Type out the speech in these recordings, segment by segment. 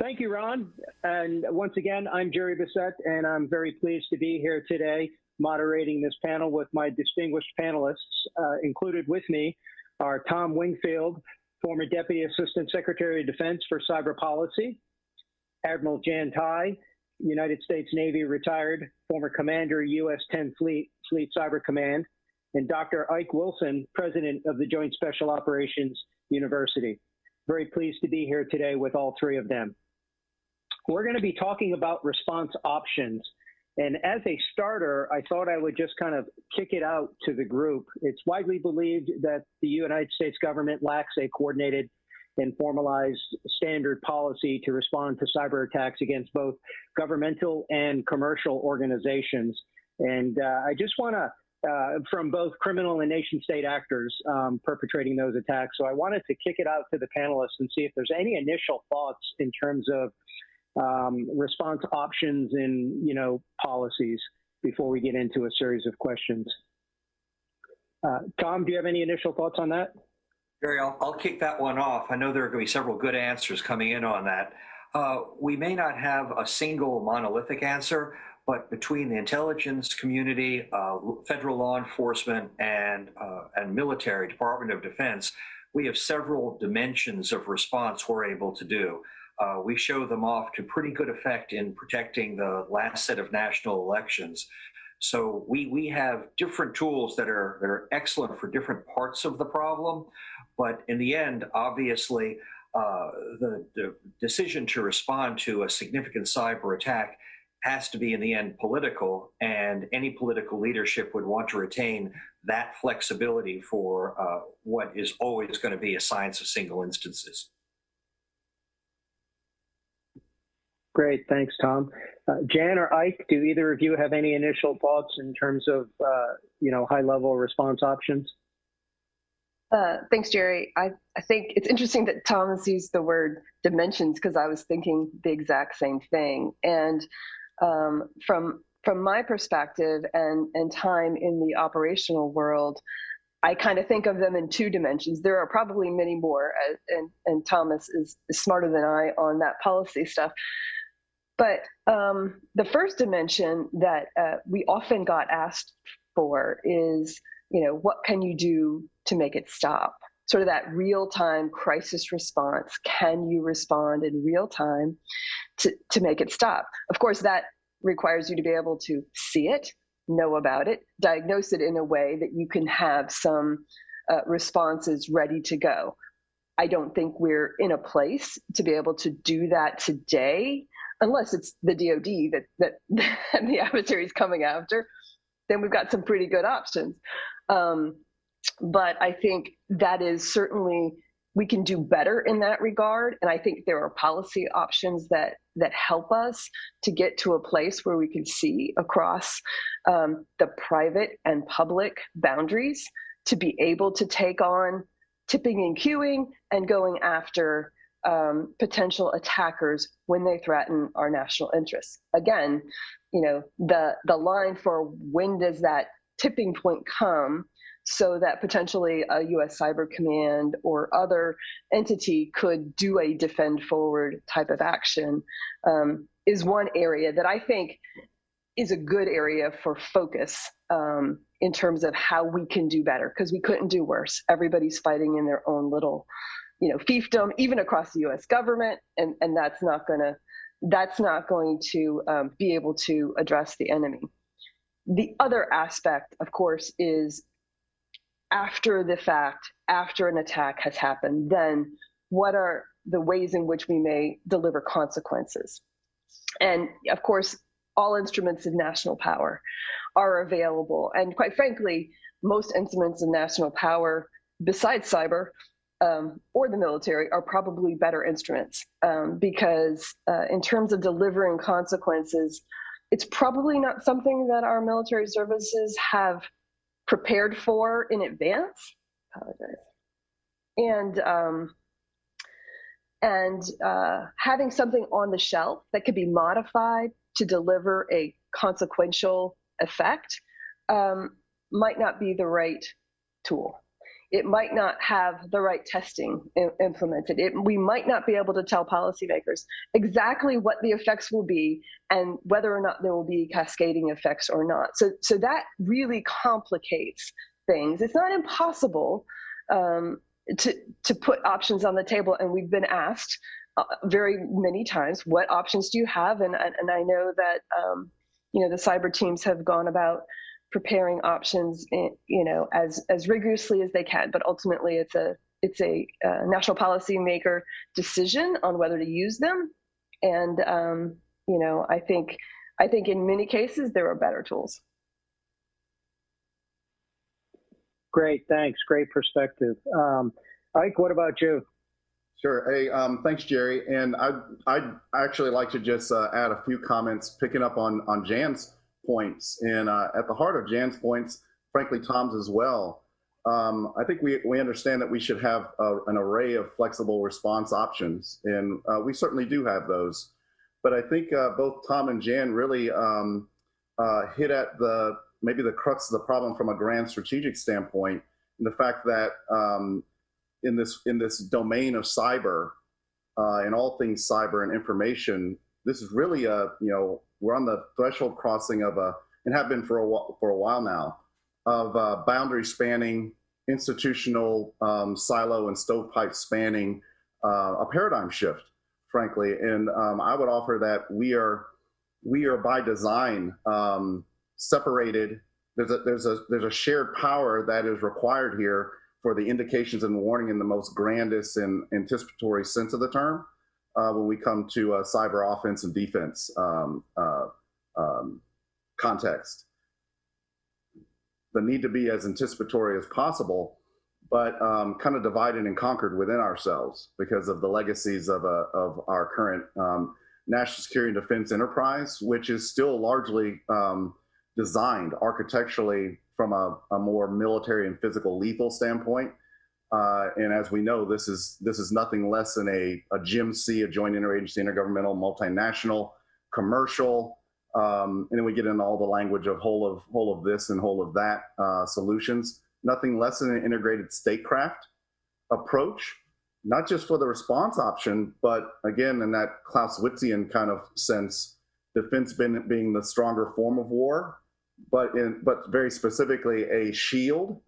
Thank you, Ron. And once again, I'm Jerry Bessette, and I'm very pleased to be here today moderating this panel with my distinguished panelists. Included with me are Tom Wingfield, former Deputy Assistant Secretary of Defense for Cyber Policy, Admiral Jan Tai, United States Navy retired, former Commander, U.S. 10 Fleet Cyber Command, and Dr. Ike Wilson, President of the Joint Special Operations University. Very pleased to be here today with all three of them. We're going to be talking about response options. And as a starter, I thought I would just kind of kick it out to the group. It's widely believed that the United States government lacks a coordinated and formalized standard policy to respond to cyber attacks against both governmental and commercial organizations. And I just want to, from both criminal and nation state actors perpetrating those attacks. So I wanted to kick it out to the panelists and see if there's any initial thoughts in terms of response options and, policies before we get into a series of questions. Tom, do you have any initial thoughts on that? Jerry, I'll kick that one off. I know there are going to be several good answers coming in on that. We may not have a single monolithic answer, but between the intelligence community, federal law enforcement, and military, Department of Defense, we have several dimensions of response we're able to do. We show them off to pretty good effect in protecting the last set of national elections. So we have different tools that are excellent for different parts of the problem. But in the end, obviously, the decision to respond to a significant cyber attack has to be, in the end, political. And any political leadership would want to retain that flexibility for what is always going to be a science of single instances. Great, thanks, Tom. Jan or Ike, do either of you have any initial thoughts in terms of, high-level response options? Thanks, Jerry. I think it's interesting that Thomas used the word dimensions because I was thinking the exact same thing. And from my perspective and time in the operational world, I kind of think of them in two dimensions. There are probably many more, and Thomas is smarter than I on that policy stuff. But the first dimension that we often got asked for is, what can you do to make it stop? Sort of that real-time crisis response. Can you respond in real time to make it stop? Of course, that requires you to be able to see it, know about it, diagnose it in a way that you can have some responses ready to go. I don't think we're in a place to be able to do that today, unless it's the DoD that the adversary is coming after. Then we've got some pretty good options. But I think that is certainly, we can do better in that regard. And I think there are policy options that help us to get to a place where we can see across the private and public boundaries to be able to take on tipping and queuing and going after potential attackers when they threaten our national interests. Again, the line for when does that tipping point come so that potentially a U.S. Cyber Command or other entity could do a defend forward type of action is one area that I think is a good area for focus in terms of how we can do better, because we couldn't do worse. Everybody's fighting in their own little fiefdom, even across the U.S. government, and that's not going to be able to address the enemy. The other aspect, of course, is after the fact, after an attack has happened, then what are the ways in which we may deliver consequences? And of course, all instruments of national power are available. And quite frankly, most instruments of national power, besides cyber, or the military, are probably better instruments because in terms of delivering consequences, it's probably not something that our military services have prepared for in advance. And having something on the shelf that could be modified to deliver a consequential effect might not be the right tool. it might not have the right testing implemented. We might not be able to tell policymakers exactly what the effects will be and whether or not there will be cascading effects or not. So that really complicates things. It's not impossible to put options on the table, and we've been asked very many times, what options do you have? And I know that the cyber teams have gone about preparing options, as rigorously as they can. But ultimately, it's a national policymaker decision on whether to use them. And I think in many cases there are better tools. Great, thanks. Great perspective. Ike, what about you? Sure. Hey, thanks, Jerry. And I'd actually like to just add a few comments, picking up on Jan's points. And at the heart of Jan's points, frankly, Tom's as well, I think we understand that we should have an array of flexible response options. And we certainly do have those. But I think both Tom and Jan really hit at maybe the crux of the problem from a grand strategic standpoint, and the fact that in this domain of cyber and all things cyber and information, this is really we're on the threshold crossing of and have been for a while now, of boundary spanning, institutional silo and stovepipe spanning, a paradigm shift, frankly. And I would offer that we are by design separated. There's a shared power that is required here for the indications and warning in the most grandest and anticipatory sense of the term when we come to cyber offense and defense context. The need to be as anticipatory as possible, but kind of divided and conquered within ourselves because of the legacies of our current national security and defense enterprise, which is still largely designed architecturally from a more military and physical lethal standpoint. And as we know, this is nothing less than a JIMC, a joint interagency, intergovernmental, multinational, commercial, and then we get into all the language of whole of this and whole of that solutions. Nothing less than an integrated statecraft approach, not just for the response option, but again, in that Clausewitzian kind of sense, defense being the stronger form of war, but very specifically a shield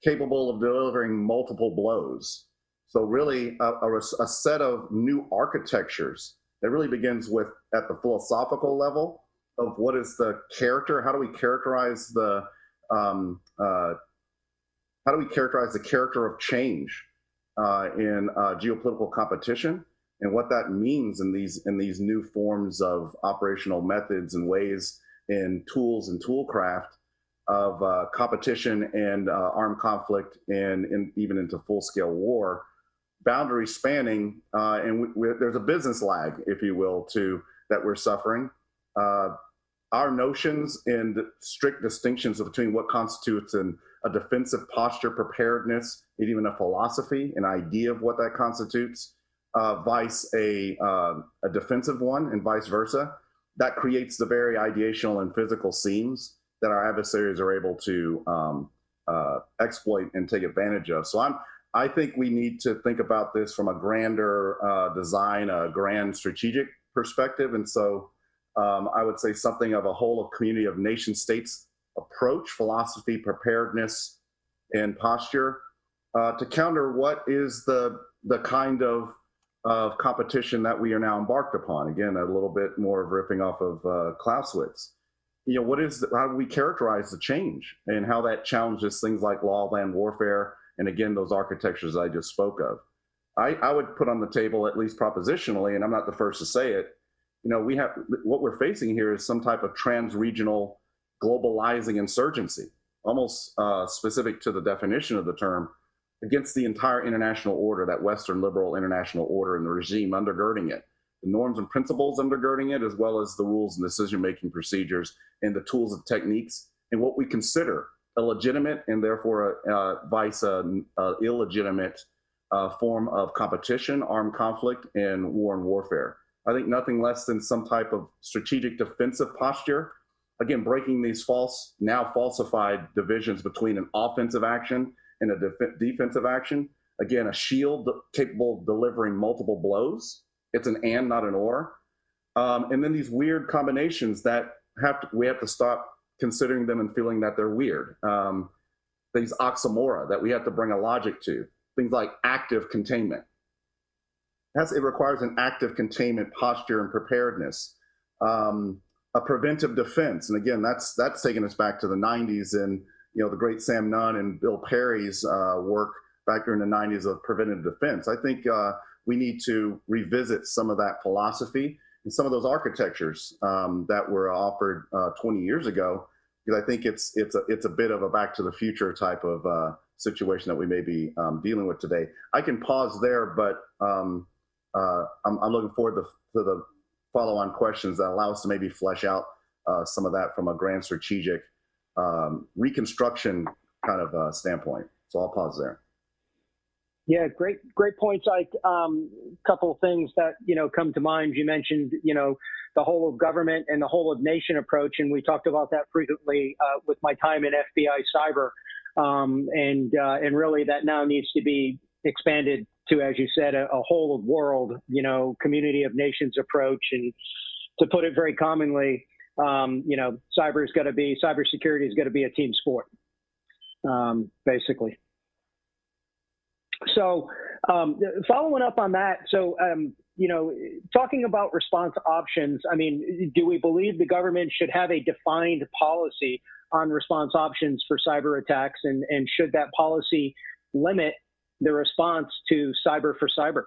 capable of delivering multiple blows. So really a set of new architectures that really begins with at the philosophical level of what is the character, how do we characterize the character of change in geopolitical competition, and what that means in these new forms of operational methods and ways and tools and toolcraft of competition and armed conflict and even into full-scale war, boundary spanning, and there's a business lag, if you will, that we're suffering. Our notions and strict distinctions between what constitutes a defensive posture, preparedness, and even a philosophy, an idea of what that constitutes, vice a defensive one, and vice versa, that creates the very ideational and physical seams that our adversaries are able to exploit and take advantage of. So I think we need to think about this from a grander design, a grand strategic perspective. And so I would say something of a whole of community of nation states approach, philosophy, preparedness, and posture to counter what is the kind of competition that we are now embarked upon. Again, a little bit more of riffing off of Clausewitz. How do we characterize the change and how that challenges things like law of land warfare and again those architectures I just spoke of. I would put on the table, at least propositionally, and I'm not the first to say it, we have what we're facing here is some type of trans-regional globalizing insurgency, almost specific to the definition of the term, against the entire international order, that Western liberal international order and the regime undergirding it, the norms and principles undergirding it, as well as the rules and decision-making procedures and the tools and techniques, and what we consider a legitimate and therefore vice illegitimate form of competition, armed conflict, and war and warfare. I think nothing less than some type of strategic defensive posture, again, breaking these now falsified divisions between an offensive action in a defensive action. Again, a shield capable of delivering multiple blows. It's an and, not an or. And then these weird combinations that we have to stop considering them and feeling that they're weird. These oxymora that we have to bring a logic to. Things like active containment. It requires an active containment posture and preparedness. A preventive defense, and again, that's taking us back to the 90s and the great Sam Nunn and Bill Perry's work back during the 90s of preventive defense. I think we need to revisit some of that philosophy and some of those architectures that were offered 20 years ago, because I think it's a bit of a back to the future type of situation that we may be dealing with today. I can pause there, but I'm looking forward to the follow-on questions that allow us to maybe flesh out some of that from a grand strategic reconstruction kind of standpoint. So I'll pause there. Yeah, great points, Ike. Couple of things that come to mind. You mentioned the whole of government and the whole of nation approach, and we talked about that frequently with my time in FBI cyber, and really that now needs to be expanded to, as you said, a whole of world, community of nations approach. And to put it very commonly, cybersecurity is going to be a team sport, basically. So following up on that, talking about response options, I mean, do we believe the government should have a defined policy on response options for cyber attacks, and should that policy limit the response to cyber for cyber?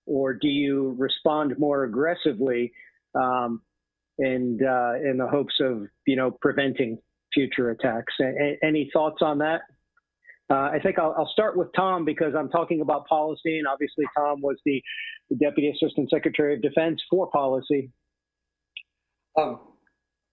Or do you respond more aggressively in the hopes of, preventing future attacks? Any thoughts on that? I think I'll start with Tom, because I'm talking about policy, and obviously Tom was the Deputy Assistant Secretary of Defense for policy.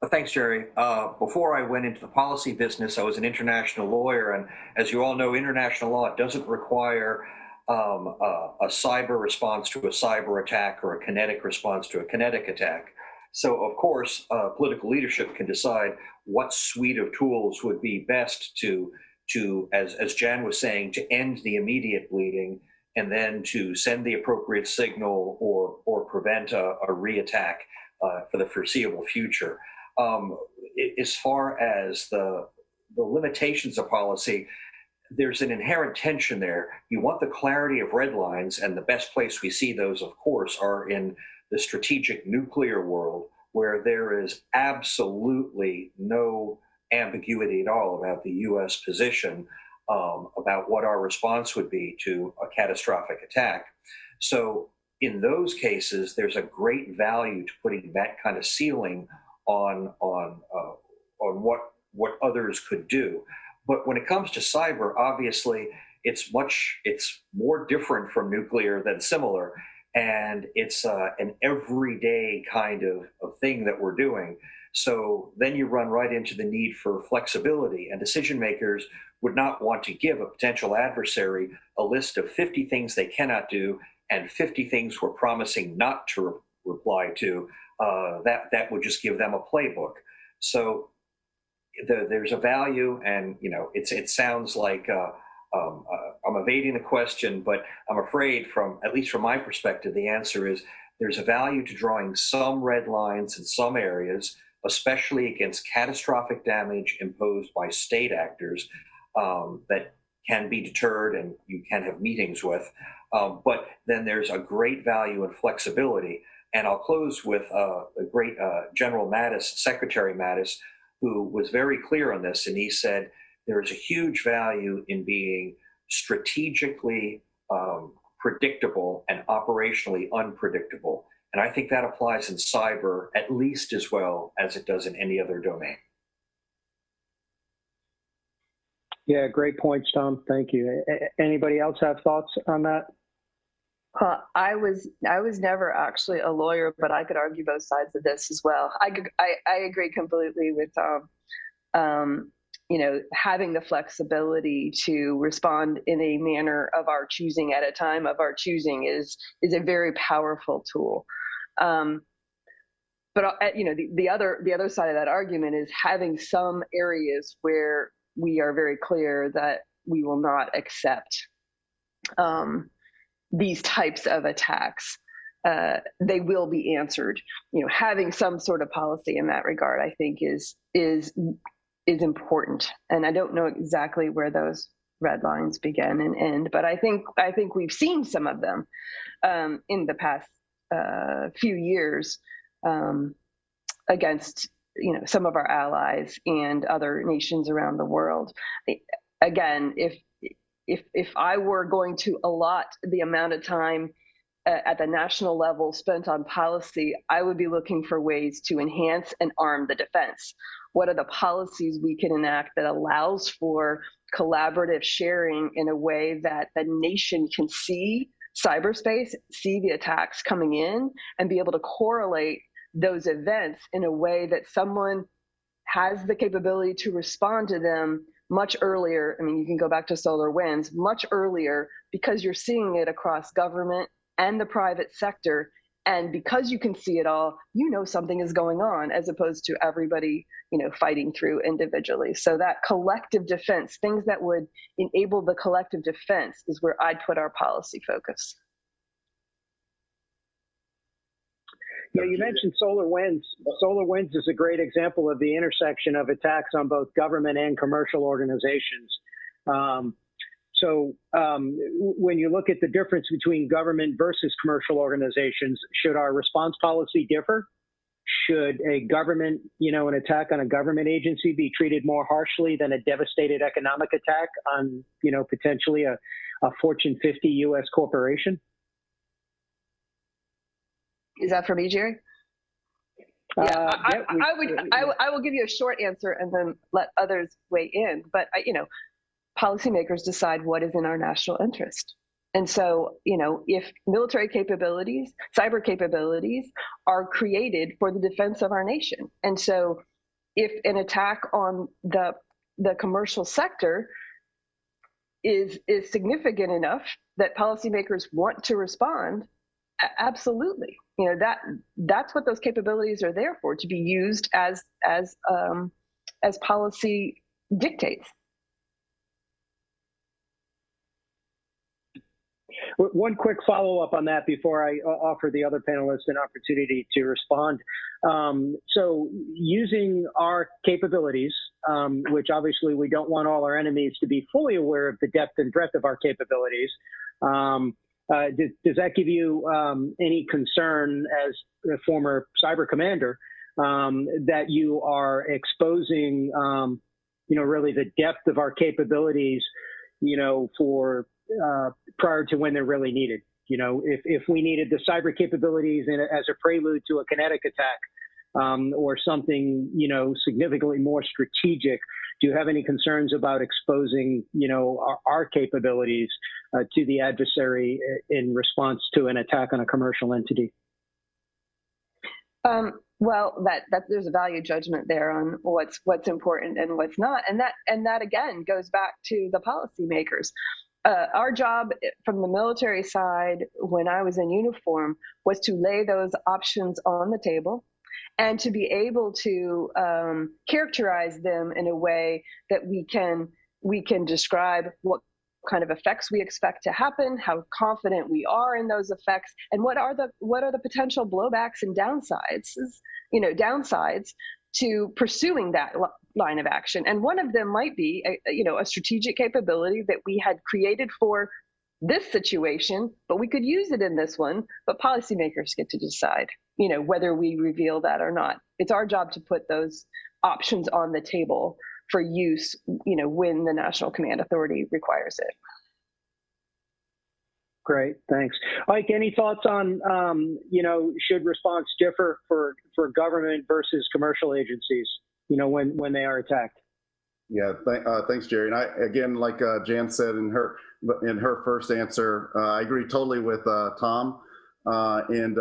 Thanks, Jerry. Before I went into the policy business, I was an international lawyer, and as you all know, international law doesn't require a cyber response to a cyber attack or a kinetic response to a kinetic attack. So, of course, political leadership can decide what suite of tools would be best to as Jan was saying, to end the immediate bleeding, and then to send the appropriate signal or prevent a re-attack for the foreseeable future. As far as the limitations of policy, there's an inherent tension there. You want the clarity of red lines, and the best place we see those, of course, are in the strategic nuclear world, where there is absolutely no ambiguity at all about the U.S. position, about what our response would be to a catastrophic attack. So in those cases, there's a great value to putting that kind of ceiling on what others could do. But when it comes to cyber, obviously, it's more different from nuclear than similar, and it's an everyday kind of thing that we're doing. So then you run right into the need for flexibility, and decision makers would not want to give a potential adversary a list of 50 things they cannot do and 50 things we're promising not to reply to. That would just give them a playbook. So there's a value, and it sounds like I'm evading the question, but I'm afraid, at least from my perspective, the answer is there's a value to drawing some red lines in some areas, especially against catastrophic damage imposed by state actors that can be deterred and you can have meetings with. But then there's a great value in flexibility. And I'll close with the great General Mattis, Secretary Mattis, who was very clear on this. And he said, there is a huge value in being strategically predictable and operationally unpredictable. And I think that applies in cyber at least as well as it does in any other domain. Yeah, great points, Tom. Thank you. Anybody else have thoughts on that? I was never actually a lawyer, but I could argue both sides of this as well. I agree completely with having the flexibility to respond in a manner of our choosing at a time of our choosing is a very powerful tool. But the other side of that argument is having some areas where we are very clear that we will not accept these types of attacks. They will be answered. Having some sort of policy in that regard, I think, is important. And I don't know exactly where those red lines begin and end, but I think we've seen some of them in the past few years against some of our allies and other nations around the world. Again, if I were going to allot the amount of time at the national level spent on policy, I would be looking for ways to enhance and arm the defense. What are the policies we can enact that allows for collaborative sharing in a way that the nation can see cyberspace, see the attacks coming in, and be able to correlate those events in a way that someone has the capability to respond to them much earlier? I mean, you can go back to SolarWinds, much earlier, because you're seeing it across government and the private sector. And because you can see it all, something is going on, as opposed to everybody, fighting through individually. So that collective defense, things that would enable the collective defense, is where I'd put our policy focus. Yeah, you mentioned SolarWinds. SolarWinds is a great example of the intersection of attacks on both government and commercial organizations. So when you look at the difference between government versus commercial organizations, should our response policy differ? Should a government, an attack on a government agency be treated more harshly than a devastated economic attack on, potentially a Fortune 50 U.S. corporation? Is that for me, Jerry? Yeah, I will give you a short answer and then let others weigh in. But policymakers decide what is in our national interest. And so, if military capabilities, cyber capabilities are created for the defense of our nation. And so if an attack on the commercial sector is significant enough that policymakers want to respond, absolutely. That's what those capabilities are there for, to be used as policy dictates. One quick follow-up on that before I offer the other panelists an opportunity to respond. So using our capabilities, which obviously we don't want all our enemies to be fully aware of the depth and breadth of our capabilities, does that give you any concern as a former cyber commander that you are exposing, really the depth of our capabilities, for prior to when they're really needed? If we needed the cyber capabilities as a prelude to a kinetic attack or something, significantly more strategic, do you have any concerns about exposing, our capabilities to the adversary in response to an attack on a commercial entity? Well, that there's a value judgment there on what's important and what's not, and that again goes back to the policymakers. Our job from the military side, when I was in uniform, was to lay those options on the table and to be able to characterize them in a way that we can describe what kind of effects we expect to happen, how confident we are in those effects, and what are the potential blowbacks and downsides to pursuing that line of action. And one of them might be a strategic capability that we had created for this situation, but we could use it in this one, but policymakers get to decide, whether we reveal that or not. It's our job to put those options on the table for use, when the National Command Authority requires it. Great, thanks. Ike, any thoughts on, should response differ for government versus commercial agencies, when they are attacked? Yeah, thanks, Jerry. And again, like Jan said in her first answer, I agree totally with Tom and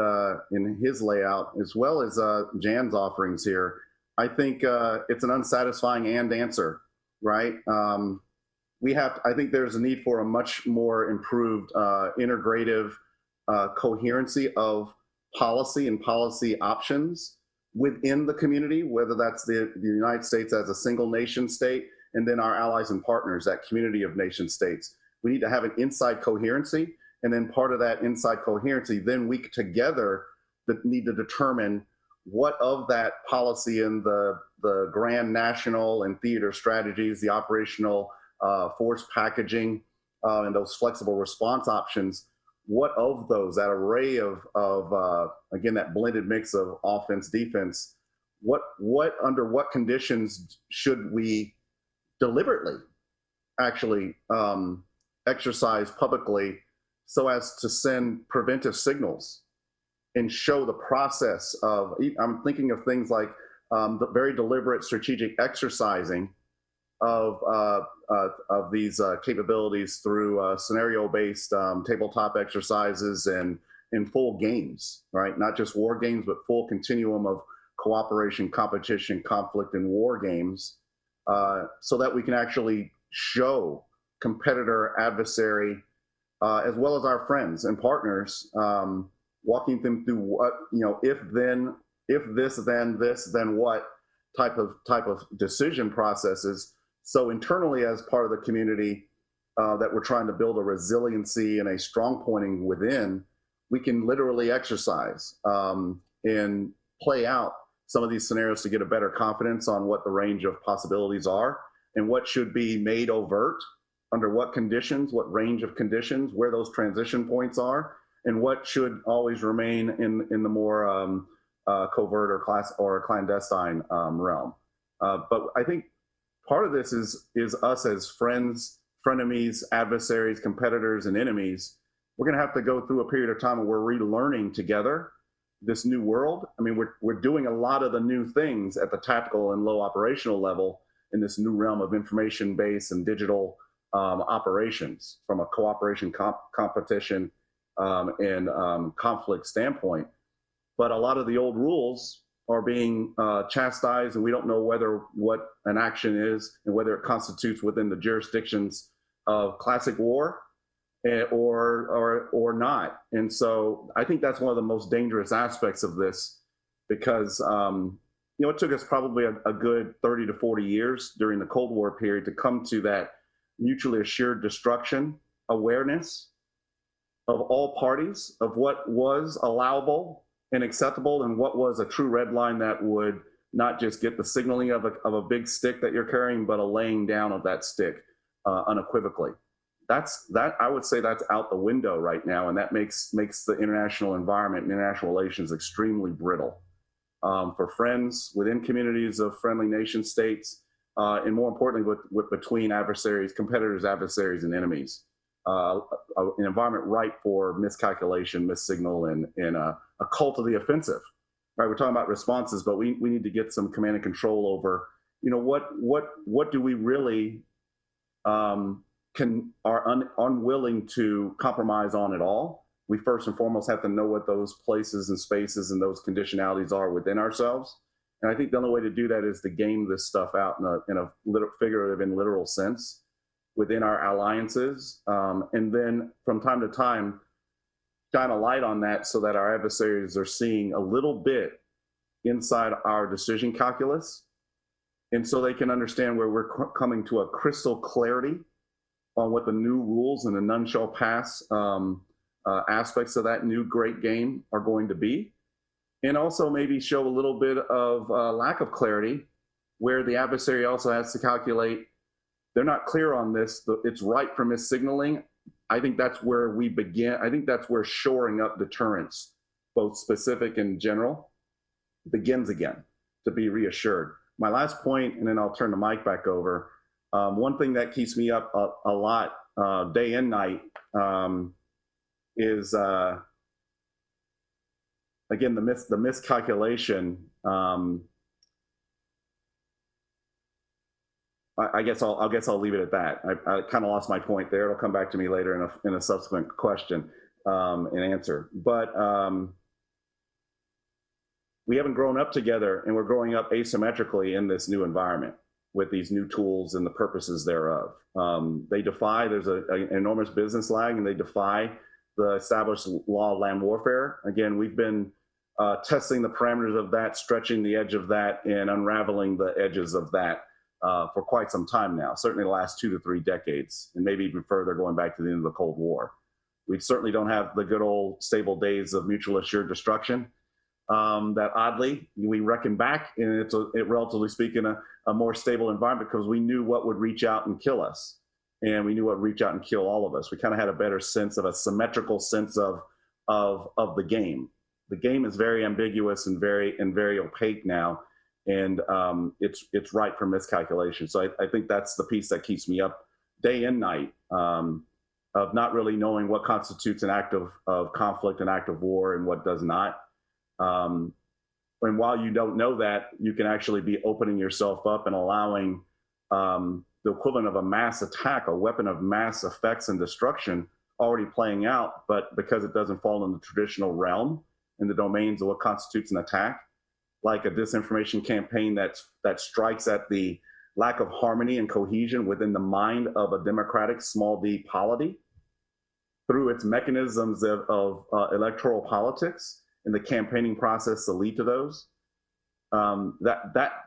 in his layout, as well as Jan's offerings here. I think it's an unsatisfying answer, right? I think there's a need for a much more improved integrative coherency of policy and policy options within the community, whether that's the United States as a single nation state, and then our allies and partners, that community of nation states. We need to have an inside coherency, and then part of that inside coherency, then we together need to determine what of that policy and the grand national and theater strategies, the operational force packaging, and those flexible response options, what of those, that array of again, that blended mix of offense, defense, under what conditions should we deliberately actually exercise publicly so as to send preventive signals and show the process of, I'm thinking of things like the very deliberate strategic exercising of these capabilities through scenario-based tabletop exercises and in full games, right? Not just war games, but full continuum of cooperation, competition, conflict, and war games, so that we can actually show competitor, adversary, as well as our friends and partners, walking them through what, if this, then this, then what type of decision processes. So internally, as part of the community, that we're trying to build a resiliency and a strong pointing within, we can literally exercise and play out some of these scenarios to get a better confidence on what the range of possibilities are and what should be made overt, under what conditions, what range of conditions, where those transition points are, and what should always remain in the more covert or clandestine realm. But I think part of this is us as friends, frenemies, adversaries, competitors, and enemies. We're going to have to go through a period of time where we're relearning together this new world. I mean, we're doing a lot of the new things at the tactical and low operational level in this new realm of information-based and digital operations from a cooperation, competition, and conflict standpoint. But a lot of the old rules are being chastised, and we don't know what an action is and whether it constitutes within the jurisdictions of classic war or not. And so I think that's one of the most dangerous aspects of this, because it took us probably a good 30 to 40 years during the Cold War period to come to that mutually assured destruction awareness of all parties of what was allowable and acceptable and what was a true red line that would not just get the signaling of a big stick that you're carrying, but a laying down of that stick unequivocally. I would say that's out the window right now, and that makes the international environment and international relations extremely brittle for friends within communities of friendly nation states, and more importantly, with between adversaries, competitors, adversaries, and enemies. An environment ripe for miscalculation, missignal, and a cult of the offensive. Right, we're talking about responses, but we need to get some command and control over, what do we really are unwilling to compromise on at all. We first and foremost have to know what those places and spaces and those conditionalities are within ourselves. And I think the only way to do that is to game this stuff out in a figurative and literal sense within our alliances. And then from time to time, shine a light on that so that our adversaries are seeing a little bit inside our decision calculus. And so they can understand where we're coming to a crystal clarity on what the new rules and the none shall pass aspects of that new great game are going to be. And also maybe show a little bit of lack of clarity where the adversary also has to calculate, they're not clear on this, it's right for missignaling. I think that's where we begin. I think that's where shoring up deterrence, both specific and general, begins again, to be reassured. My last point, and then I'll turn the mic back over. One thing that keeps me up a lot, day and night, is again the miscalculation. I guess I'll leave it at that. I kind of lost my point there. It'll come back to me later in a subsequent question and answer. But we haven't grown up together, and we're growing up asymmetrically in this new environment with these new tools and the purposes thereof. There's an enormous business lag, and they defy the established law of land warfare. Again, we've been testing the parameters of that, stretching the edge of that, and unraveling the edges of that for quite some time now, certainly the last 2 to 3 decades, and maybe even further going back to the end of the Cold War. We certainly don't have the good old stable days of mutual assured destruction that oddly we reckon back, and it's relatively speaking a more stable environment because we knew what would reach out and kill us, and we knew what would reach out and kill all of us. We kind of had a better sense of a symmetrical sense of the game. The game is very ambiguous and very opaque now, and it's ripe for miscalculation. So I think that's the piece that keeps me up day and night, of not really knowing what constitutes an act of conflict, an act of war, and what does not. And while you don't know that, you can actually be opening yourself up and allowing the equivalent of a mass attack, a weapon of mass effects and destruction already playing out, but because it doesn't fall in the traditional realm, in the domains of what constitutes an attack, like a disinformation campaign that strikes at the lack of harmony and cohesion within the mind of a democratic small d polity through its mechanisms of electoral politics and the campaigning process that lead to those.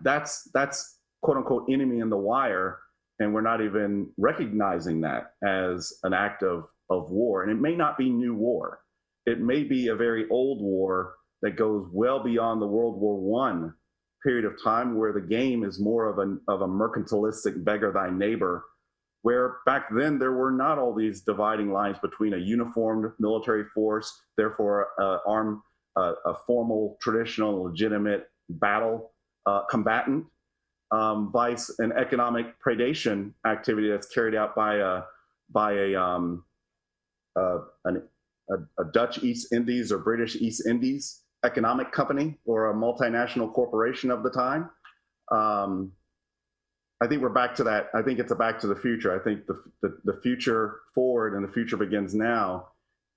That's quote unquote enemy in the wire, and we're not even recognizing that as an act of war. And it may not be new war. It may be a very old war that goes well beyond the World War I period of time, where the game is more of a mercantilistic beggar thy neighbor, where back then there were not all these dividing lines between a uniformed military force, therefore a formal, traditional, legitimate battle combatant, vice an economic predation activity that's carried out by a Dutch East Indies or British East Indies economic company or a multinational corporation of the time. I think we're back to that. I think it's a back to the future. I think the future forward, and the future begins now,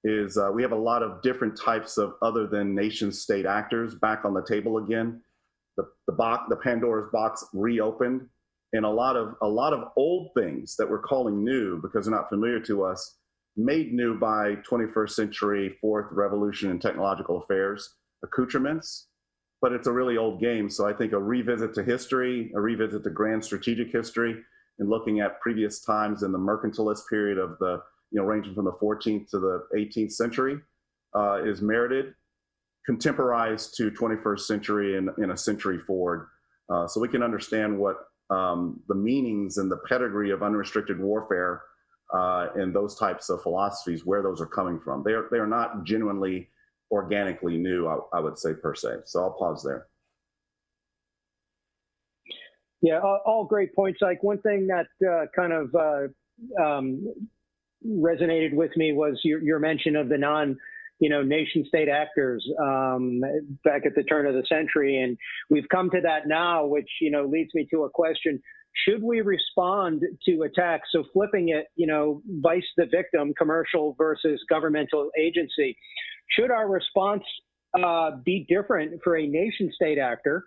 is we have a lot of different types of other than nation state actors back on the table again. The Pandora's box reopened, and a lot of old things that we're calling new because they're not familiar to us, made new by 21st century fourth revolution in technological affairs accoutrements, but it's a really old game. So I think a revisit to history, a revisit to grand strategic history, and looking at previous times in the mercantilist period of the, ranging from the 14th to the 18th century, is merited, contemporized to 21st century and in a century forward, so we can understand what the meanings and the pedigree of unrestricted warfare and those types of philosophies, where those are coming from. They are not genuinely organically new, I would say, per se. So I'll pause there. Yeah, all great points. Like, one thing that kind of resonated with me was your mention of the nation state actors back at the turn of the century. And we've come to that now, which, leads me to a question. Should we respond to attacks? So flipping it, vice the victim, commercial versus governmental agency. Should our response be different for a nation state actor,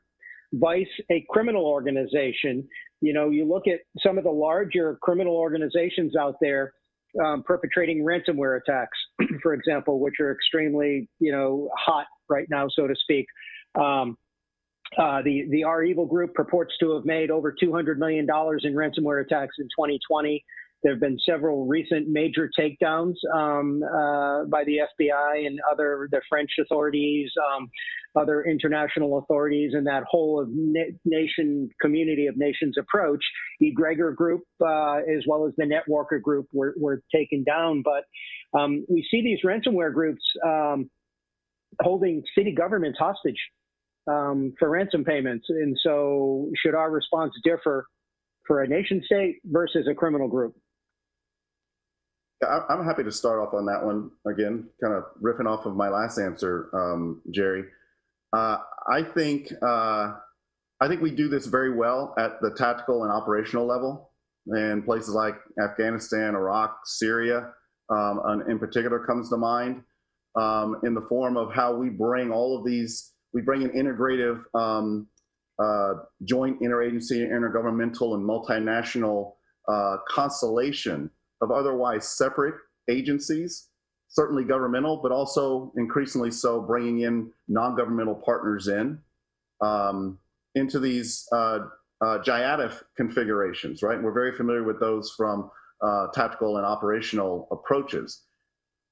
vice a criminal organization? You look at some of the larger criminal organizations out there perpetrating ransomware attacks, for example, which are extremely, hot right now, so to speak. The Our Evil Group purports to have made over $200 million in ransomware attacks in 2020. There have been several recent major takedowns by the FBI and the French authorities, other international authorities, and that whole nation community of nations approach. Egregor Group, as well as the Networker Group, were taken down. But we see these ransomware groups holding city governments hostage for ransom payments. And so should our response differ for a nation state versus a criminal group? I'm happy to start off on that one. Again, kind of riffing off of my last answer, Jerry. I think we do this very well at the tactical and operational level, and places like Afghanistan, Iraq, Syria, in particular, comes to mind, in the form of how we bring all of these. We bring an integrative, joint interagency, intergovernmental, and multinational constellation of otherwise separate agencies, certainly governmental, but also increasingly so bringing in non-governmental partners into these JIADF configurations, right? And we're very familiar with those from tactical and operational approaches.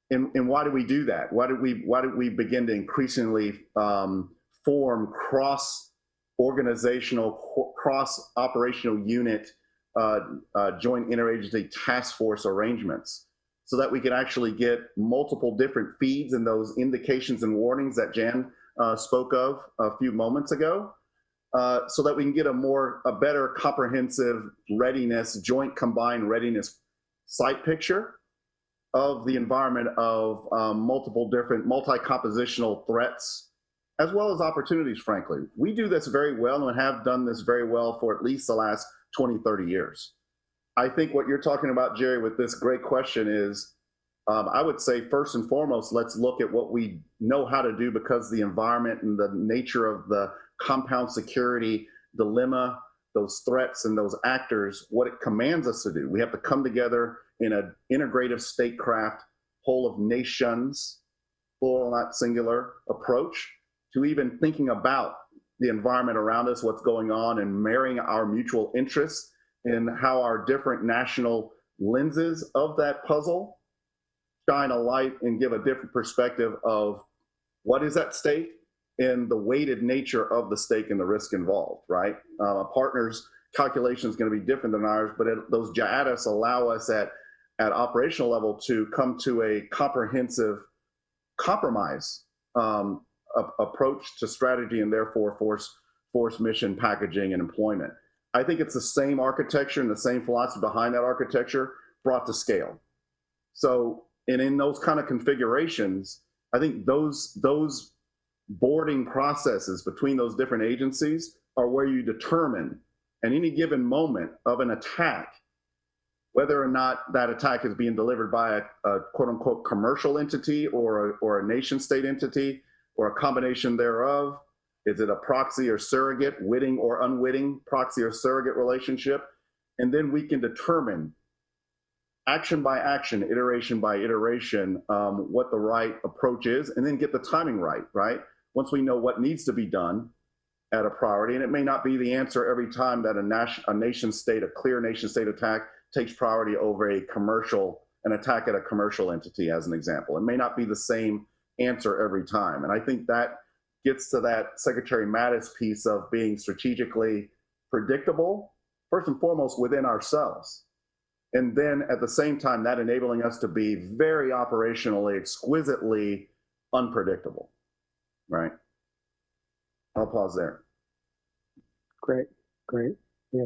And why do we do that? Why did we begin to increasingly form cross-organizational, cross-operational unit joint interagency task force arrangements, so that we can actually get multiple different feeds and those indications and warnings that Jan spoke of a few moments ago, so that we can get a better comprehensive readiness, joint combined readiness site picture of the environment of multiple different multi-compositional threats, as well as opportunities, frankly. We do this very well and have done this very well for at least the last 20, 30 years. I think what you're talking about, Jerry, with this great question is, I would say first and foremost, let's look at what we know how to do, because the environment and the nature of the compound security dilemma, those threats and those actors, what it commands us to do. We have to come together in an integrative statecraft, whole of nations, plural, not singular, approach to even thinking about the environment around us, what's going on, and marrying our mutual interests in how our different national lenses of that puzzle shine a light and give a different perspective of what is at stake and the weighted nature of the stake and the risk involved, right? A partner's calculation is going to be different than ours, but those JIADFs allow us at operational level to come to a comprehensive compromise approach to strategy, and therefore force mission packaging and employment. I think it's the same architecture and the same philosophy behind that architecture brought to scale. So, and in those kind of configurations, I think those boarding processes between those different agencies are where you determine at any given moment of an attack whether or not that attack is being delivered by a quote unquote commercial entity or a nation state entity or a combination thereof. Is it a proxy or surrogate, witting or unwitting proxy or surrogate relationship? And then we can determine action by action, iteration by iteration, what the right approach is, and then get the timing right? Once we know what needs to be done at a priority, and it may not be the answer every time that a nation state, a clear nation state attack takes priority over an attack at a commercial entity, as an example. It may not be the same answer every time. And I think that gets to that Secretary Mattis piece of being strategically predictable, first and foremost within ourselves. And then at the same time, that enabling us to be very operationally, exquisitely unpredictable, right? I'll pause there. Great. Yeah.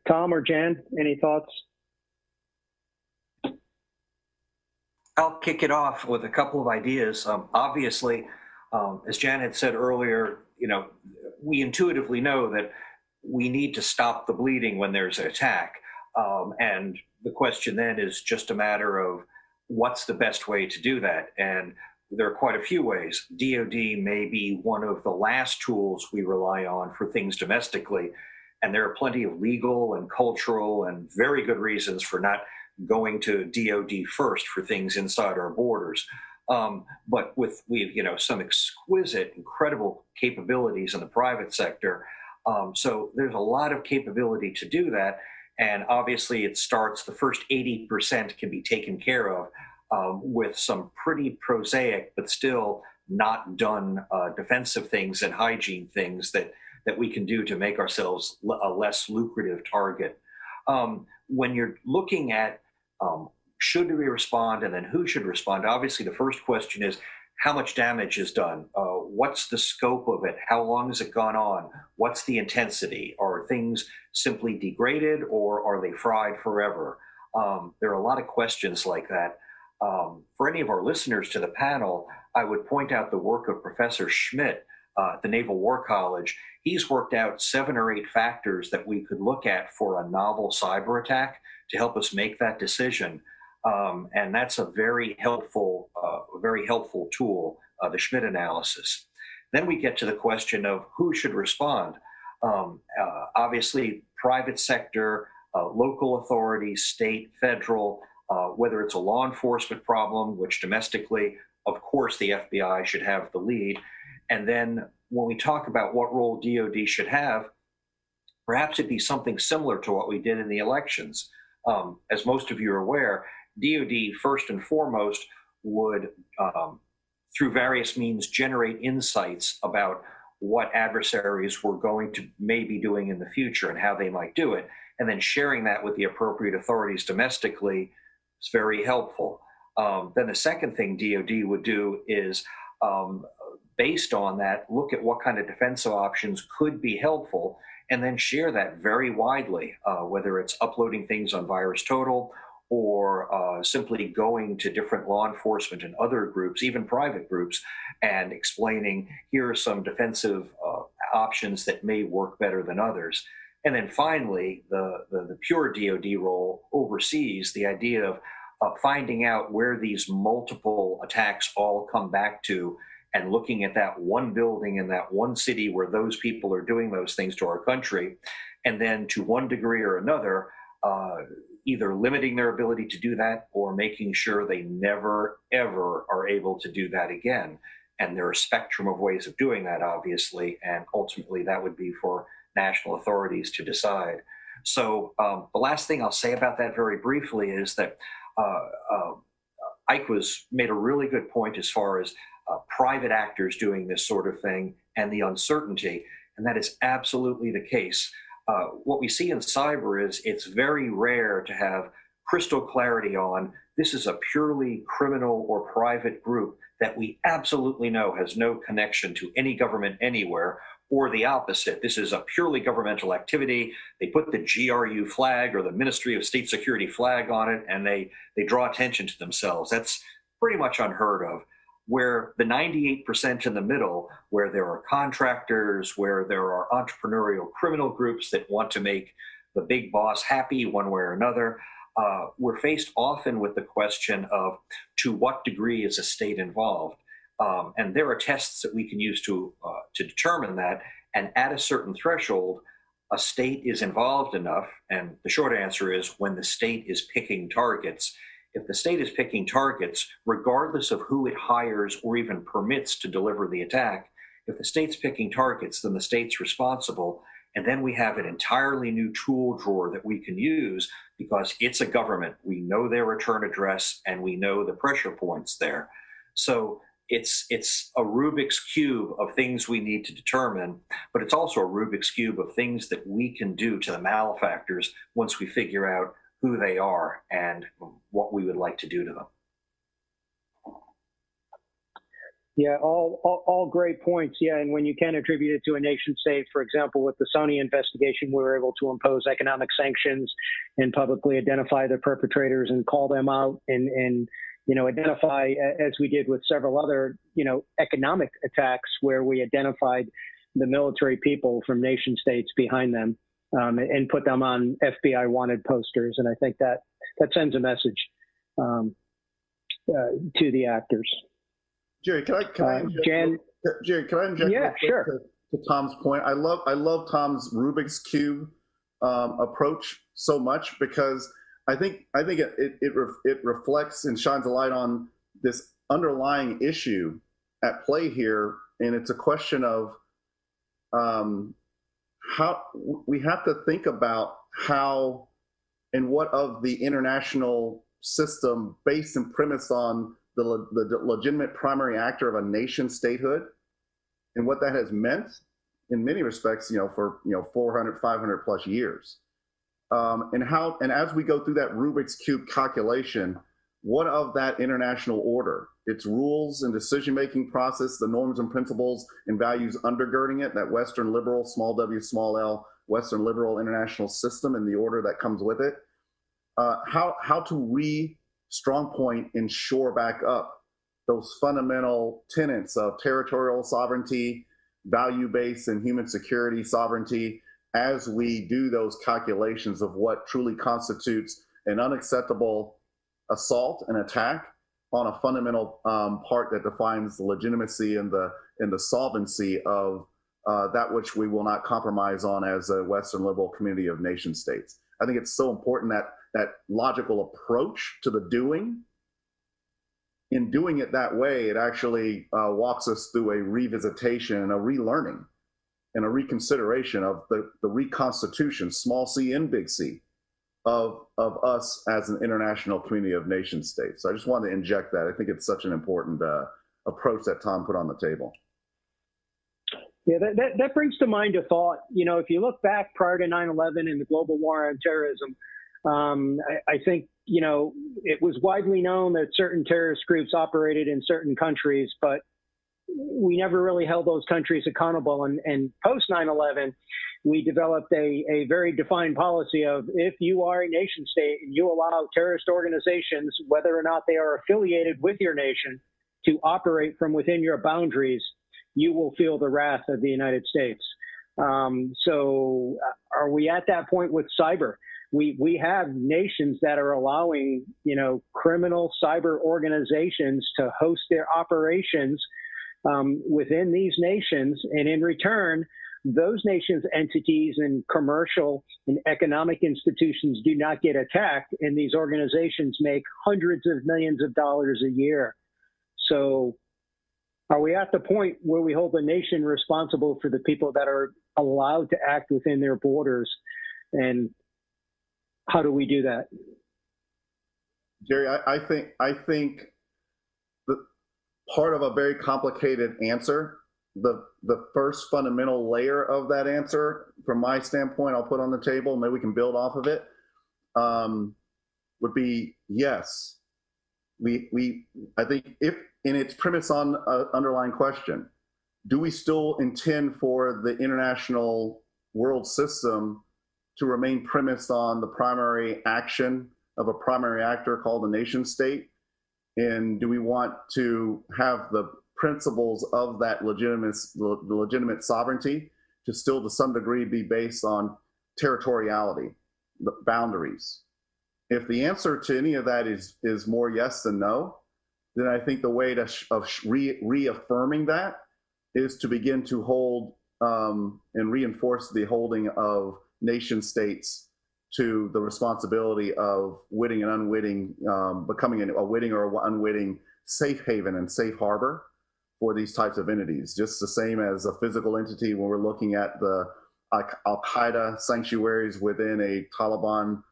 Tom or Jan, any thoughts? I'll kick it off with a couple of ideas. Obviously, as Jan had said earlier, we intuitively know that we need to stop the bleeding when there's an attack. And the question then is just a matter of what's the best way to do that. And there are quite a few ways. DoD may be one of the last tools we rely on for things domestically. And there are plenty of legal and cultural and very good reasons for not going to DoD first for things inside our borders. But we have some exquisite, incredible capabilities in the private sector. So there's a lot of capability to do that. And obviously it starts, the first 80% can be taken care of with some pretty prosaic, but still not done defensive things and hygiene things that we can do to make ourselves a less lucrative target. When you're looking at should we respond and then who should respond, obviously the first question is how much damage is done? What's the scope of it? How long has it gone on? What's the intensity? Are things simply degraded or are they fried forever? There are a lot of questions like that. For any of our listeners to the panel, I would point out the work of Professor Schmidt at the Naval War College. He's worked out 7 or 8 factors that we could look at for a novel cyber attack to help us make that decision. And that's a very helpful tool, the Schmidt analysis. Then we get to the question of who should respond. Obviously, private sector, local authorities, state, federal, whether it's a law enforcement problem, which domestically, of course, the FBI should have the lead. And then when we talk about what role DoD should have, Perhaps it'd be something similar to what we did in the elections. As most of you are aware, DoD first and foremost would, through various means, generate insights about what adversaries were going to may be doing in the future and how they might do it, and then sharing that with the appropriate authorities domestically is very helpful. Then the second thing DoD would do is, based on that, look at what kind of defensive options could be helpful, and then share that very widely, whether it's uploading things on VirusTotal or simply going to different law enforcement and other groups, even private groups, and explaining here are some defensive options that may work better than others. And then finally, the pure DoD role oversees the idea of finding out where these multiple attacks all come back to, and looking at that one building in that one city where those people are doing those things to our country, and then to one degree or another, either limiting their ability to do that or making sure they never, ever are able to do that again. And there are a spectrum of ways of doing that, obviously, and ultimately that would be for national authorities to decide. So the last thing I'll say about that very briefly is that Ike made a really good point as far as private actors doing this sort of thing and the uncertainty, and that is absolutely the case. What we see in cyber is it's very rare to have crystal clarity on this is a purely criminal or private group that we absolutely know has no connection to any government anywhere, or the opposite. This is a purely governmental activity. They put the GRU flag or the Ministry of State Security flag on it, and they draw attention to themselves. That's pretty much unheard of. Where the 98% in the middle, where there are contractors, where there are entrepreneurial criminal groups that want to make the big boss happy one way or another, we're faced often with the question of to what degree is a state involved? And there are tests that we can use to determine that. And at a certain threshold, a state is involved enough. And the short answer is when the state is picking targets. If the state is picking targets, regardless of who it hires or even permits to deliver the attack, if the state's picking targets, then the state's responsible. And then we have an entirely new tool drawer that we can use because it's a government. We know their return address and we know the pressure points there. So it's a Rubik's Cube of things we need to determine, but it's also a Rubik's Cube of things that we can do to the malefactors once we figure out who they are and what we would like to do to them. Yeah, all great points. Yeah, and when you can attribute it to a nation state, for example, with the Sony investigation, we were able to impose economic sanctions and publicly identify the perpetrators and call them out and identify, as we did with several other, economic attacks where we identified the military people from nation states behind them. And put them on FBI wanted posters. And I think that sends a message to the actors. Jerry, can I inject? Jerry, can I inject? Yeah, sure. To Tom's point, I love Tom's Rubik's Cube approach so much because I think it reflects and shines a light on this underlying issue at play here, and it's a question of how we have to think about how and what of the international system based and premised on the legitimate primary actor of a nation statehood and what that has meant in many respects, for 400, 500 plus years. And as we go through that Rubik's Cube calculation, what of that international order, its rules and decision-making process, the norms and principles and values undergirding it, that Western liberal, small w, small l, Western liberal international system and the order that comes with it, how to strong point and shore back up those fundamental tenets of territorial sovereignty, value-based and human security sovereignty as we do those calculations of what truly constitutes an unacceptable assault and attack on a fundamental part that defines the legitimacy and the solvency of that which we will not compromise on as a Western liberal community of nation states. I think it's so important that logical approach to the doing. In doing it that way, it actually walks us through a revisitation and a relearning and a reconsideration of the reconstitution, small c and big C, of us as an international community of nation states. So I just wanted to inject that. I think it's such an important approach that Tom put on the table. Yeah, that brings to mind a thought. You know, if you look back prior to 9/11 and the global war on terrorism, I think, you know, it was widely known that certain terrorist groups operated in certain countries, but we never really held those countries accountable. And post 9/11, we developed a very defined policy of, if you are a nation state and you allow terrorist organizations, whether or not they are affiliated with your nation, to operate from within your boundaries, you will feel the wrath of the United States. So are we at that point with cyber? We have nations that are allowing, you know, criminal cyber organizations to host their operations within these nations. And in return, those nations' entities and commercial and economic institutions do not get attacked. And these organizations make hundreds of millions of dollars a year. So are we at the point where we hold the nation responsible for the people that are allowed to act within their borders? And how do we do that? Jerry, I think the part of a very complicated answer, the first fundamental layer of that answer, from my standpoint, I'll put on the table, maybe we can build off of it, would be yes. I think, if in its premise on underlying question, do we still intend for the international world system to remain premised on the primary action of a primary actor called a nation state? And do we want to have the principles of that legitimate sovereignty to still, to some degree, be based on territoriality, the boundaries? If the answer to any of that is more yes than no, then I think the way of reaffirming that is to begin to hold and reinforce the holding of nation states to the responsibility of witting and unwitting, becoming a witting or unwitting safe haven and safe harbor for these types of entities. Just the same as a physical entity when we're looking at the Al-Qaeda sanctuaries within a Taliban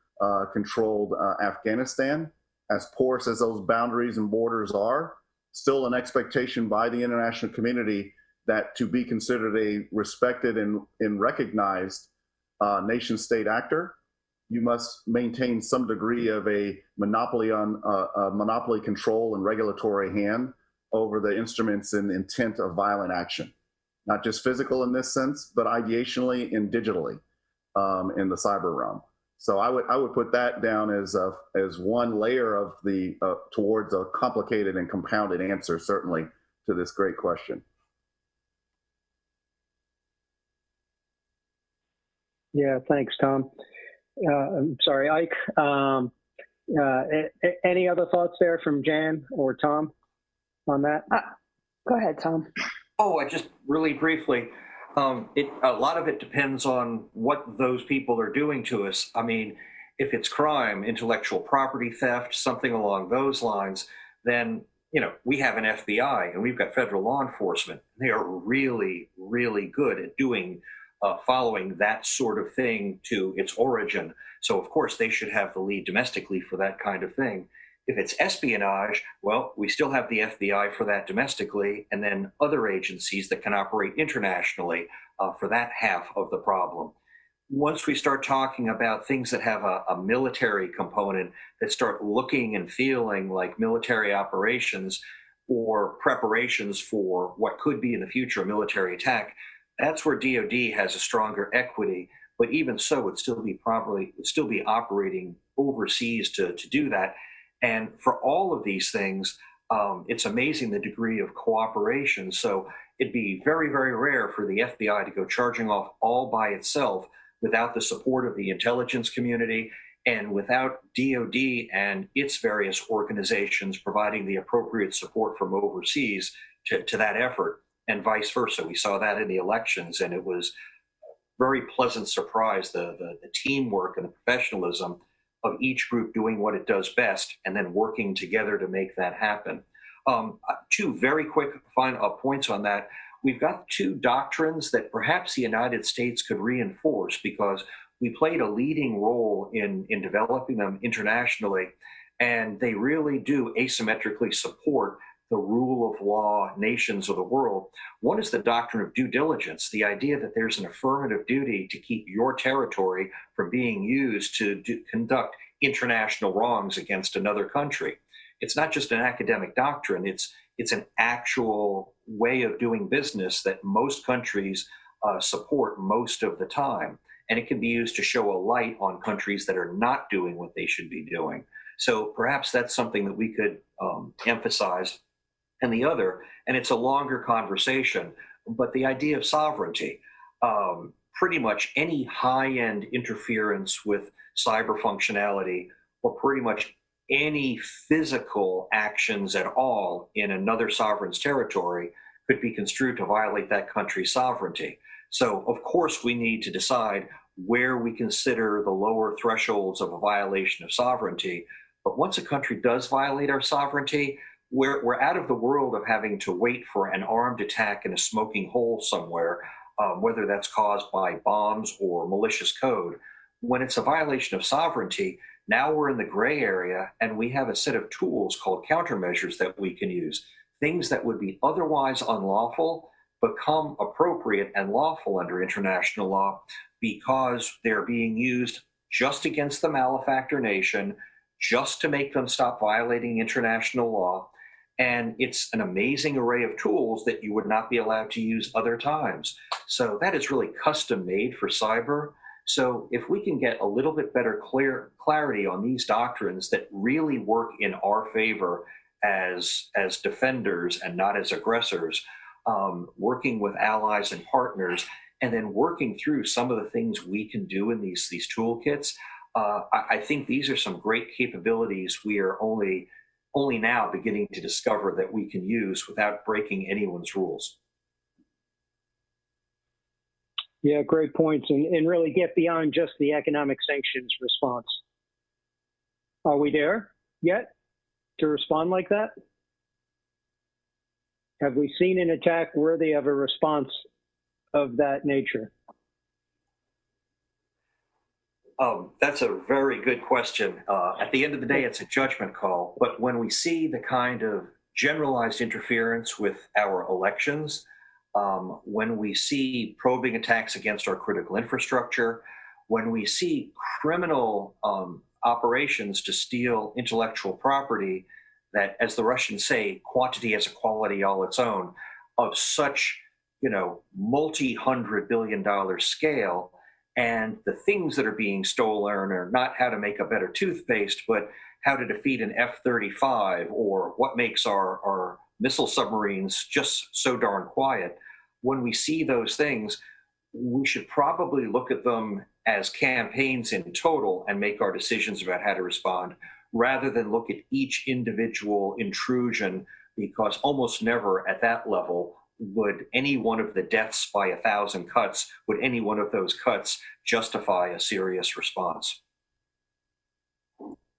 controlled Afghanistan. As porous as those boundaries and borders are, still an expectation by the international community that to be considered a respected and recognized nation state actor, you must maintain some degree of a monopoly control and regulatory hand over the instruments and intent of violent action, not just physical in this sense, but ideationally and digitally in the cyber realm. So I would put that down as one layer of the towards a complicated and compounded answer, certainly, to this great question. Yeah, thanks, Tom. I'm sorry, Ike. Any other thoughts there from Jan or Tom on that? Go ahead, Tom. Oh, I just really briefly. A lot of it depends on what those people are doing to us. I mean, if it's crime, intellectual property theft, something along those lines, then, you know, we have an FBI and we've got federal law enforcement. They are really, really good at doing, following that sort of thing to its origin. So, of course, they should have the lead domestically for that kind of thing. If it's espionage, well, we still have the FBI for that domestically, and then other agencies that can operate internationally for that half of the problem. Once we start talking about things that have a military component, that start looking and feeling like military operations or preparations for what could be in the future a military attack, that's where DoD has a stronger equity. But even so, it'd still be operating overseas to do that. And for all of these things, it's amazing the degree of cooperation. So it'd be very, very rare for the FBI to go charging off all by itself without the support of the intelligence community and without DoD and its various organizations providing the appropriate support from overseas to that effort, and vice versa. We saw that in the elections, and it was a very pleasant surprise, the teamwork and the professionalism of each group doing what it does best and then working together to make that happen. Two very quick final points on that. we've got two doctrines that perhaps the United States could reinforce because we played a leading role in developing them internationally, and they really do asymmetrically support the rule of law nations of the world. One is the doctrine of due diligence, the idea that there's an affirmative duty to keep your territory from being used to conduct international wrongs against another country. It's not just an academic doctrine, it's an actual way of doing business that most countries support most of the time. And it can be used to show a light on countries that are not doing what they should be doing. So perhaps that's something that we could emphasize. And the other, and it's a longer conversation, but the idea of sovereignty. Pretty much any high-end interference with cyber functionality, or pretty much any physical actions at all in another sovereign's territory, could be construed to violate that country's sovereignty. So, of course, we need to decide where we consider the lower thresholds of a violation of sovereignty. But once a country does violate our sovereignty, we're out of the world of having to wait for an armed attack in a smoking hole somewhere, whether that's caused by bombs or malicious code. When it's a violation of sovereignty, now we're in the gray area, and we have a set of tools called countermeasures that we can use. Things that would be otherwise unlawful become appropriate and lawful under international law because they're being used just against the malefactor nation, just to make them stop violating international law. And it's an amazing array of tools that you would not be allowed to use other times. So that is really custom made for cyber. So if we can get a little bit better clarity on these doctrines that really work in our favor as defenders and not as aggressors, working with allies and partners, and then working through some of the things we can do in these toolkits, I think these are some great capabilities we are only now beginning to discover that we can use without breaking anyone's rules. Yeah, great points, and really get beyond just the economic sanctions response. Are we there yet to respond like that? Have we seen an attack worthy of a response of that nature? That's a very good question. At the end of the day, it's a judgment call. But when we see the kind of generalized interference with our elections, when we see probing attacks against our critical infrastructure, when we see criminal operations to steal intellectual property that, as the Russians say, quantity has a quality all its own, of such, multi-hundred-billion-dollar scale, and the things that are being stolen are not how to make a better toothpaste, but how to defeat an F-35 or what makes our missile submarines just so darn quiet. When we see those things, we should probably look at them as campaigns in total and make our decisions about how to respond, rather than look at each individual intrusion, because almost never at that level would any one of the deaths by 1,000 cuts, would any one of those cuts justify a serious response?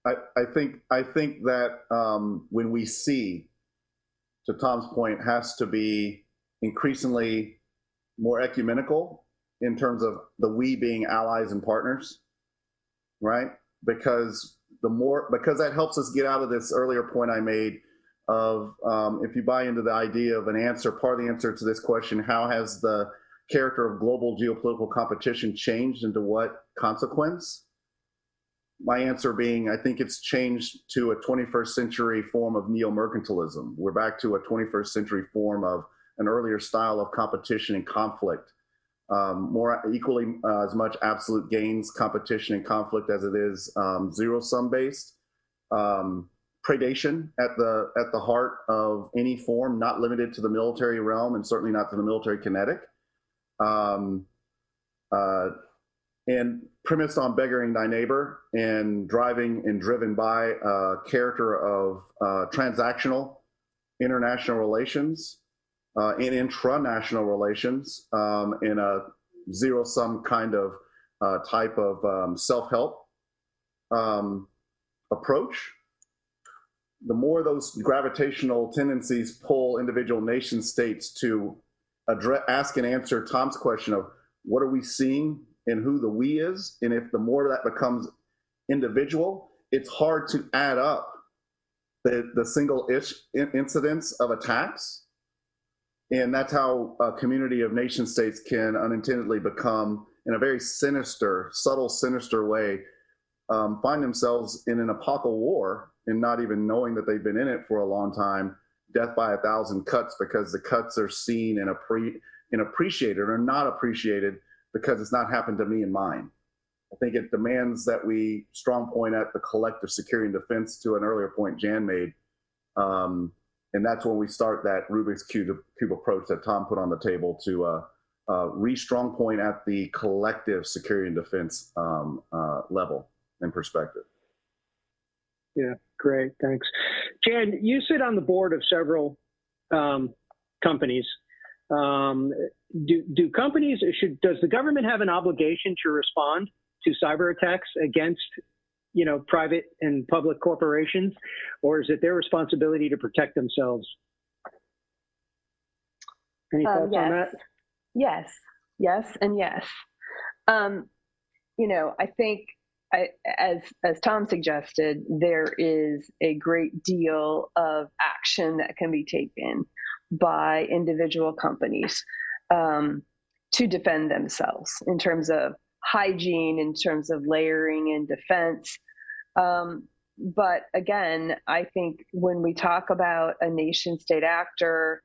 I think that when we see, to Tom's point, has to be increasingly more ecumenical in terms of the we being allies and partners, right? Because that helps us get out of this earlier point I made of if you buy into the idea of an answer, part of the answer to this question, how has the character of global geopolitical competition changed, into what consequence? My answer being, I think it's changed to a 21st century form of neo-mercantilism. We're back to a 21st century form of an earlier style of competition and conflict, more equally as much absolute gains competition and conflict as it is zero-sum based. Predation at the heart of any form, not limited to the military realm and certainly not to the military kinetic. And premised on beggaring thy neighbor and driven by a character of transactional international relations and intranational relations in a zero-sum kind of type of self-help approach. The more those gravitational tendencies pull individual nation states to ask and answer Tom's question of what are we seeing and who the we is, and if the more that becomes individual, it's hard to add up the single-ish incidents of attacks. And that's how a community of nation states can unintendedly become, in a very sinister, subtle, sinister way, find themselves in an apocalyptic war and not even knowing that they've been in it for a long time, death by 1,000 cuts, because the cuts are seen and appreciated or not appreciated because it's not happened to me and mine. I think it demands that we strong point at the collective security and defense, to an earlier point Jan made. And that's when we start that Rubik's Cube approach that Tom put on the table to re-strong point at the collective security and defense level and perspective. Yeah, great, thanks. Jan, you sit on the board of several companies. Do companies, does the government have an obligation to respond to cyber attacks against, private and public corporations, or is it their responsibility to protect themselves? Any thoughts on that? Yes, and yes. I think, as Tom suggested, there is a great deal of action that can be taken by individual companies to defend themselves in terms of hygiene, in terms of layering and defense. But again, I think when we talk about a nation state actor,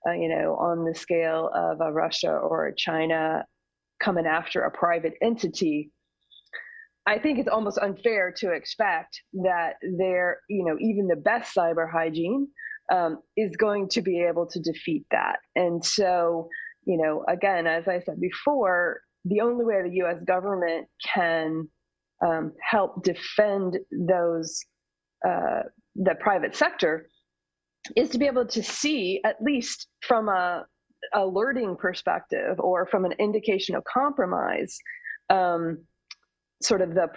on the scale of a Russia or a China coming after a private entity, I think it's almost unfair to expect that even the best cyber hygiene is going to be able to defeat that. And so, again, as I said before, the only way the U.S. government can help defend those, the private sector, is to be able to see, at least from a alerting perspective or from an indication of compromise, sort of the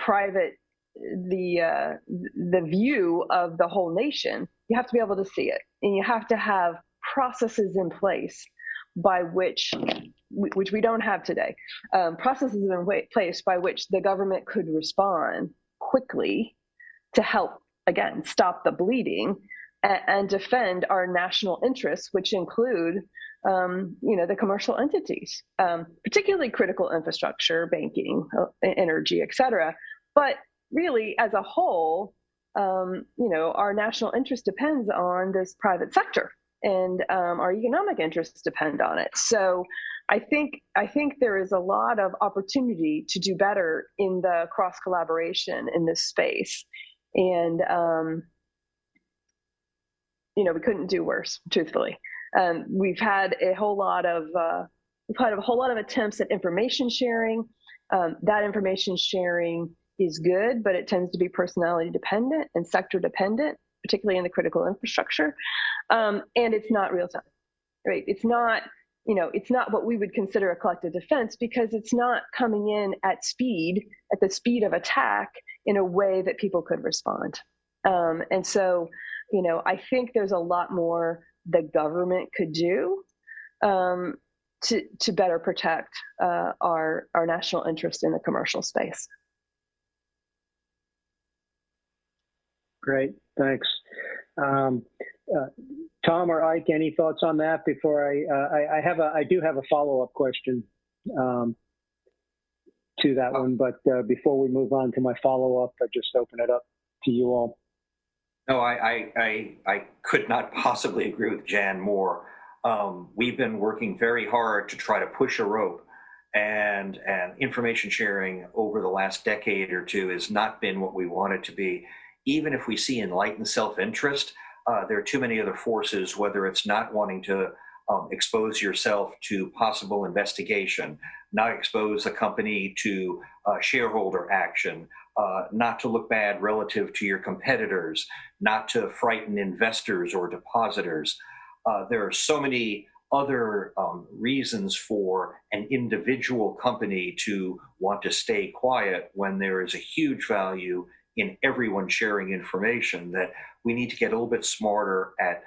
view of the whole nation. You have to be able to see it, and you have to have processes in place by which we don't have today, processes in place by which the government could respond quickly to help, again, stop the bleeding and defend our national interests, which include, the commercial entities, particularly critical infrastructure, banking, energy, et cetera. But really, as a whole, our national interest depends on this private sector, and our economic interests depend on it. So I think there is a lot of opportunity to do better in the cross collaboration in this space, and we couldn't do worse, truthfully. We've had a whole lot of attempts at information sharing. That information sharing is good, but it tends to be personality dependent and sector dependent, particularly in the critical infrastructure. And it's not real time, right? It's not what we would consider a collective defense, because it's not coming in at the speed of attack in a way that people could respond. And so, I think there's a lot more the government could do to better protect our national interest in the commercial space. Great, thanks. Tom or Ike, any thoughts on that before I do have a follow-up question to that one, but before we move on to my follow-up, I just open it up to you all. No, I could not possibly agree with Jan more. We've been working very hard to try to push a rope, and information sharing over the last decade or two has not been what we want it to be. Even if we see enlightened self-interest, there are too many other forces, whether it's not wanting to expose yourself to possible investigation, not expose a company to shareholder action, not to look bad relative to your competitors, not to frighten investors or depositors. There are so many other reasons for an individual company to want to stay quiet when there is a huge value in everyone sharing information, that we need to get a little bit smarter at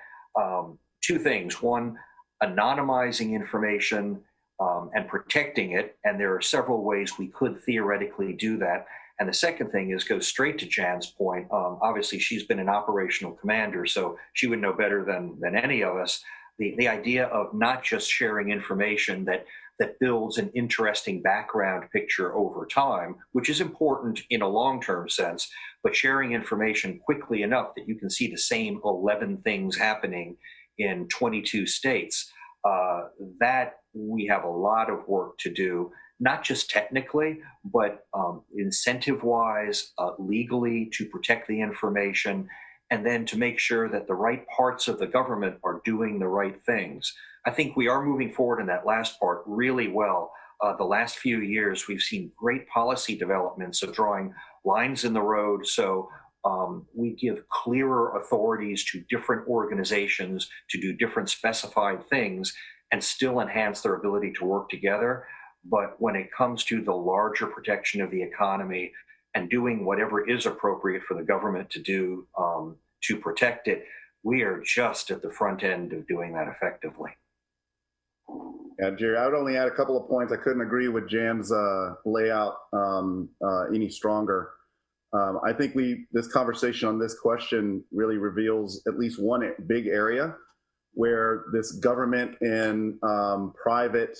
two things. One, anonymizing information and protecting it. And there are several ways we could theoretically do that. And the second thing is go straight to Jan's point. Obviously, she's been an operational commander, so she would know better than any of us. The idea of not just sharing information that builds an interesting background picture over time, which is important in a long-term sense, but sharing information quickly enough that you can see the same 11 things happening in 22 states, that we have a lot of work to do, not just technically, but incentive-wise, legally to protect the information, and then to make sure that the right parts of the government are doing the right things. I think we are moving forward in that last part really well. The last few years, we've seen great policy developments of drawing lines in the road. So we give clearer authorities to different organizations to do different specified things and still enhance their ability to work together. But when it comes to the larger protection of the economy and doing whatever is appropriate for the government to do to protect it, we are just at the front end of doing that effectively. Yeah, Jerry, I would only add a couple of points. I couldn't agree with Jan's layout any stronger. I think this conversation on this question really reveals at least one big area where this government and private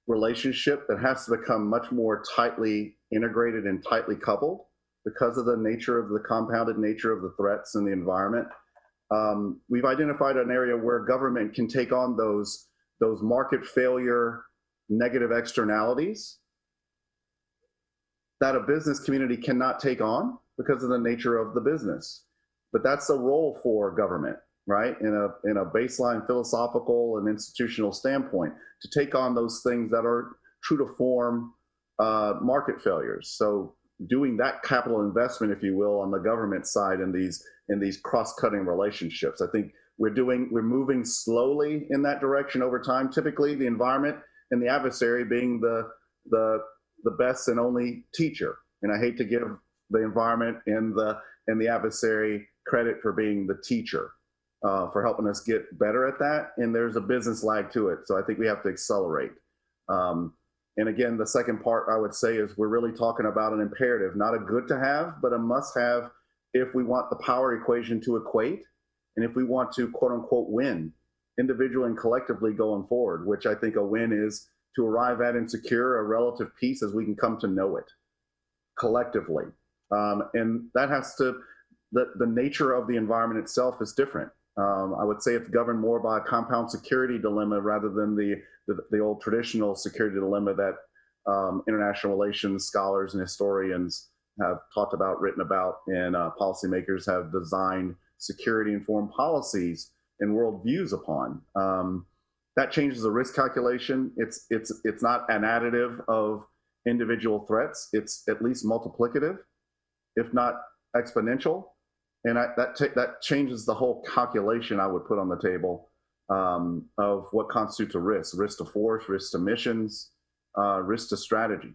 relationship that has to become much more tightly integrated and tightly coupled because of the nature of the compounded nature of the threats in the environment. We've identified an area where government can take on those market failure negative externalities that a business community cannot take on because of the nature of the business. But that's a role for government, right? In a baseline philosophical and institutional standpoint, to take on those things that are true to form market failures. So doing that capital investment, if you will, on the government side in these cross-cutting relationships. I think we're moving slowly in that direction over time. Typically, the environment and the adversary being the best and only teacher. And I hate to give the environment and the adversary credit for being the teacher, for helping us get better at that. And there's a business lag to it. So I think we have to accelerate. And again, the second part I would say is we're really talking about an imperative, not a good to have, but a must have if we want the power equation to equate. And if we want to, quote unquote, win individually and collectively going forward, which I think a win is to arrive at and secure a relative peace as we can come to know it collectively. And that has to, the nature of the environment itself is different. I would say it's governed more by a compound security dilemma rather than the old traditional security dilemma that international relations scholars and historians have talked about, written about, and policymakers have designed security-informed policies and worldviews upon. That changes the risk calculation. It's not an additive of individual threats. It's at least multiplicative, if not exponential. And that changes the whole calculation I would put on the table of what constitutes a risk to force, risk to missions, risk to strategy,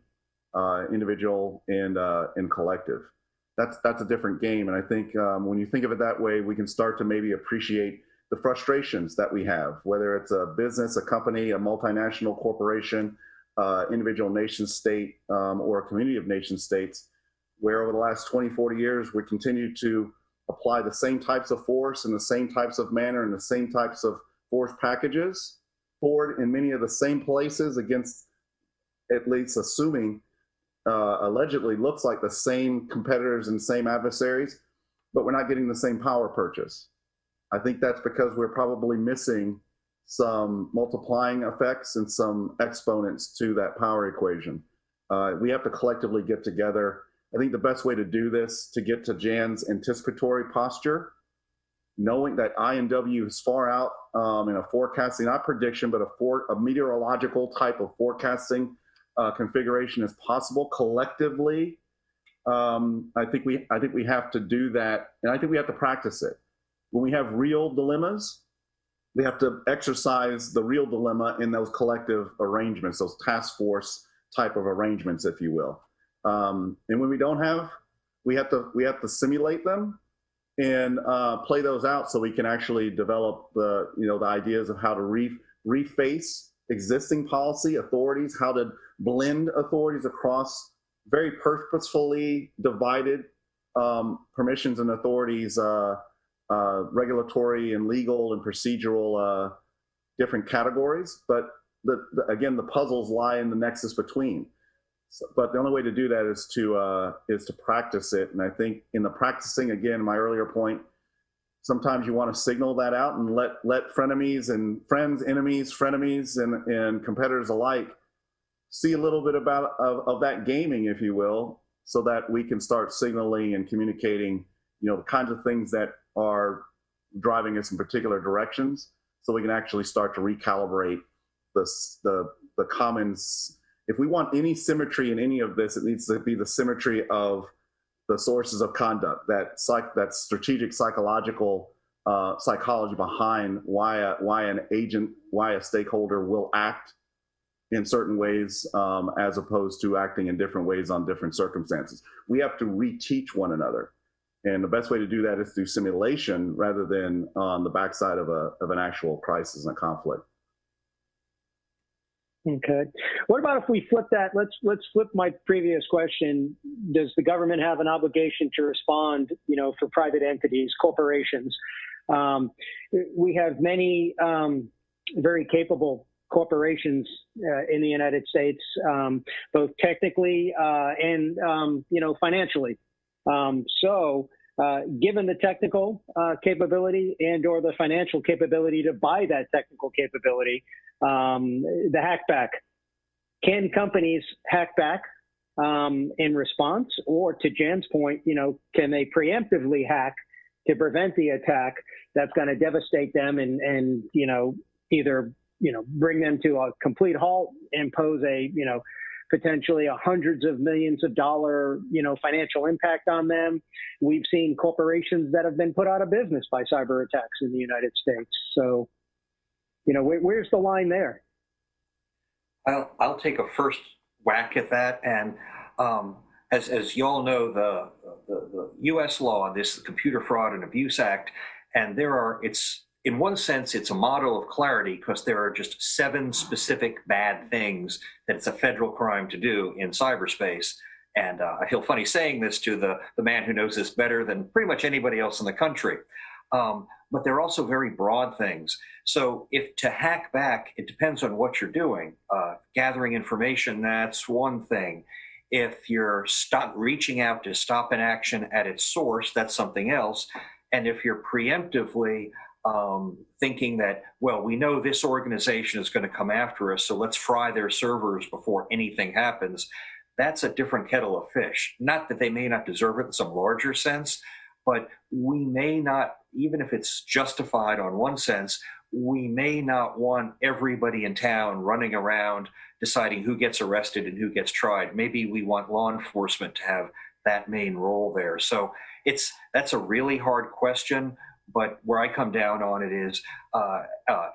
individual and collective. That's a different game. And I think when you think of it that way, we can start to maybe appreciate the frustrations that we have, whether it's a business, a company, a multinational corporation, individual nation state, or a community of nation states, where over the last 20, 40 years, we continue to apply the same types of force in the same types of manner and the same types of force packages forward in many of the same places against, at least assuming, allegedly looks like the same competitors and same adversaries, but we're not getting the same power purchase. I think that's because we're probably missing some multiplying effects and some exponents to that power equation. We have to collectively get together. I think the best way to do this, to get to Jan's anticipatory posture, knowing that I&W is far out in a forecasting, not prediction, but a meteorological type of forecasting configuration as possible collectively. I think we have to do that, and I think we have to practice it. When we have real dilemmas, we have to exercise the real dilemma in those collective arrangements, those task force type of arrangements, if you will. And when we don't have, we have to simulate them and play those out so we can actually develop the ideas of how to reface existing policy, authorities, how to blend authorities across very purposefully divided permissions and authorities, regulatory and legal and procedural different categories. But again, the puzzles lie in the nexus between. So, but the only way to do that is to practice it. And I think in the practicing, again, my earlier point, sometimes you want to signal that out and let frenemies and friends, enemies, frenemies, and competitors alike see a little bit of that gaming, if you will, so that we can start signaling and communicating, the kinds of things that are driving us in particular directions, so we can actually start to recalibrate the commons. If we want any symmetry in any of this, it needs to be the symmetry of the sources of conduct, that strategic psychological psychology behind why an agent, why a stakeholder will act in certain ways, as opposed to acting in different ways on different circumstances. We have to reteach one another. And the best way to do that is through simulation rather than on the backside of an actual crisis and a conflict. Okay. What about if we flip that? Let's flip my previous question. Does the government have an obligation to respond, for private entities, corporations? We have many very capable corporations in the United States, both technically and financially. Given the technical capability and or the financial capability to buy that technical capability, the hackback, can companies hack back in response, or to Jan's point, can they preemptively hack to prevent the attack that's going to devastate them and either bring them to a complete halt, impose a potentially hundreds of millions of dollar financial impact on them. We've seen corporations that have been put out of business by cyber attacks in the United States. So where's the line there? I'll take a first whack at that. And as you all know, the U.S. law on this, the Computer Fraud and Abuse Act, and in one sense, it's a model of clarity because there are just 7 specific bad things that it's a federal crime to do in cyberspace. And I feel funny saying this to the man who knows this better than pretty much anybody else in the country. But they're also very broad things. So if to hack back, it depends on what you're doing. Gathering information, that's one thing. If you're reaching out to stop an action at its source, that's something else. And if you're preemptively thinking that, well, we know this organization is going to come after us, so let's fry their servers before anything happens, that's a different kettle of fish. Not that they may not deserve it in some larger sense, but we may not, even if it's justified on one sense, we may not want everybody in town running around deciding who gets arrested and who gets tried. Maybe we want law enforcement to have that main role there. So that's a really hard question. But where I come down on it is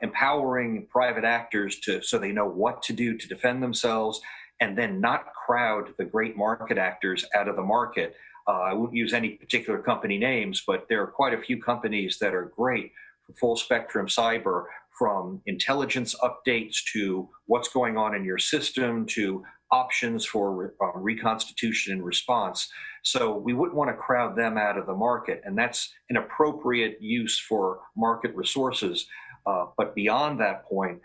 empowering private actors so they know what to do to defend themselves, and then not crowd the great market actors out of the market. I won't use any particular company names, but there are quite a few companies that are great for full spectrum cyber, from intelligence updates to what's going on in your system to options for reconstitution and response. So we wouldn't want to crowd them out of the market, and that's an appropriate use for market resources. But beyond that point,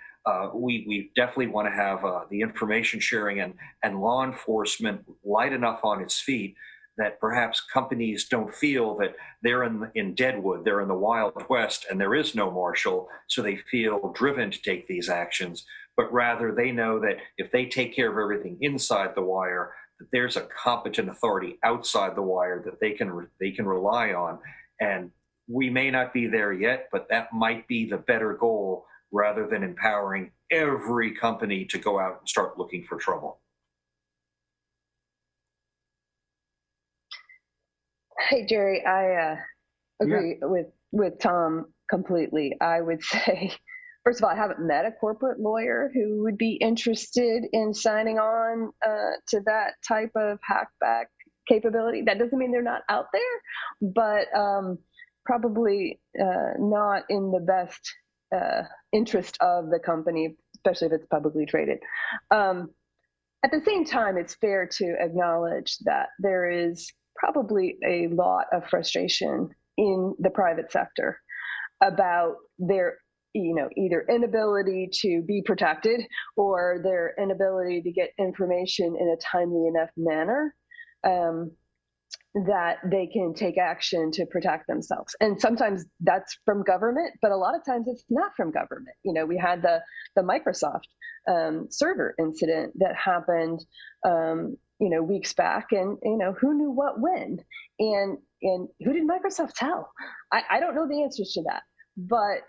we definitely want to have the information sharing and law enforcement light enough on its feet that perhaps companies don't feel that they're in Deadwood, they're in the Wild West, and there is no marshal, so they feel driven to take these actions. But rather they know that if they take care of everything inside the wire, that there's a competent authority outside the wire that they can rely on. And we may not be there yet, but that might be the better goal, rather than empowering every company to go out and start looking for trouble. Hey, Jerry, I agree with Tom completely. I would say, first of all, I haven't met a corporate lawyer who would be interested in signing on to that type of hackback capability. That doesn't mean they're not out there, but probably not in the best interest of the company, especially if it's publicly traded. At the same time, it's fair to acknowledge that there is probably a lot of frustration in the private sector about their either inability to be protected or their inability to get information in a timely enough manner that they can take action to protect themselves. And sometimes that's from government, but a lot of times it's not from government. We had the Microsoft server incident that happened weeks back, and who knew what when, and who did Microsoft tell? I don't know the answers to that. But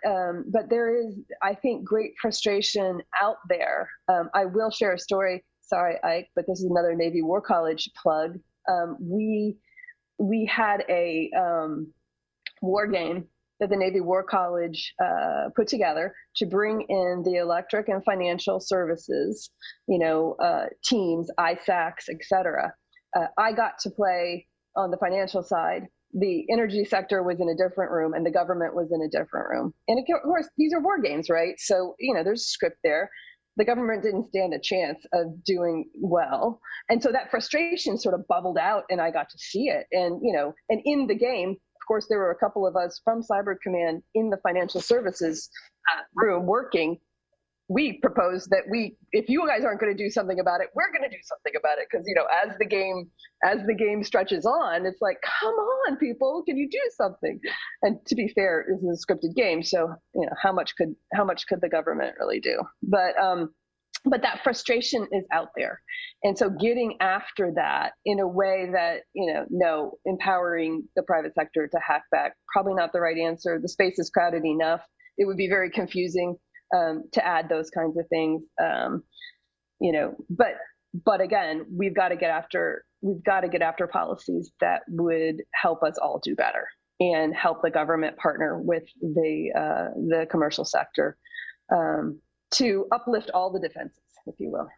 there is, I think, great frustration out there. I will share a story. Sorry, Ike, but this is another Navy War College plug. We had a war game that the Navy War College put together to bring in the electric and financial services, teams, ISACs, et cetera. I got to play on the financial side. The energy sector was in a different room and the government was in a different room. And of course, these are war games, right? So, there's a script there. The government didn't stand a chance of doing well. And so that frustration sort of bubbled out and I got to see it. And, and in the game, of course, there were a couple of us from Cyber Command in the financial services room working. We proposed that if you guys aren't going to do something about it, we're going to do something about it. Because, as the game stretches on, it's like, come on, people, can you do something? And to be fair, this is a scripted game. So, how much could the government really do? But that frustration is out there. And so getting after that in a way that, empowering the private sector to hack back, probably not the right answer. The space is crowded enough. It would be very confusing to add those kinds of things, but again, we've got to get after policies that would help us all do better and help the government partner with the commercial sector to uplift all the defenses, if you will.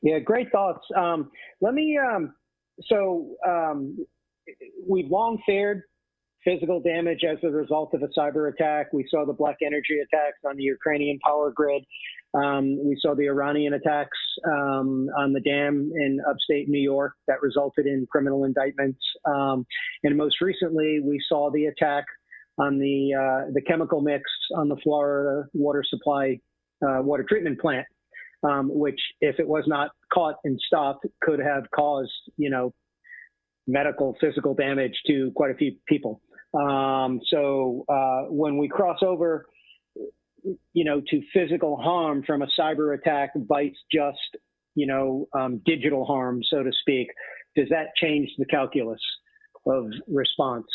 Yeah, great thoughts. We've long feared physical damage as a result of a cyber attack. We saw the Black Energy attacks on the Ukrainian power grid. We saw the Iranian attacks on the dam in upstate New York that resulted in criminal indictments. And most recently, we saw the attack on the chemical mix on the Florida water supply water treatment plant, which, if it was not caught and stopped, could have caused, medical, physical damage to quite a few people. So when we cross over, to physical harm from a cyber attack bites just, digital harm, so to speak, does that change the calculus of response?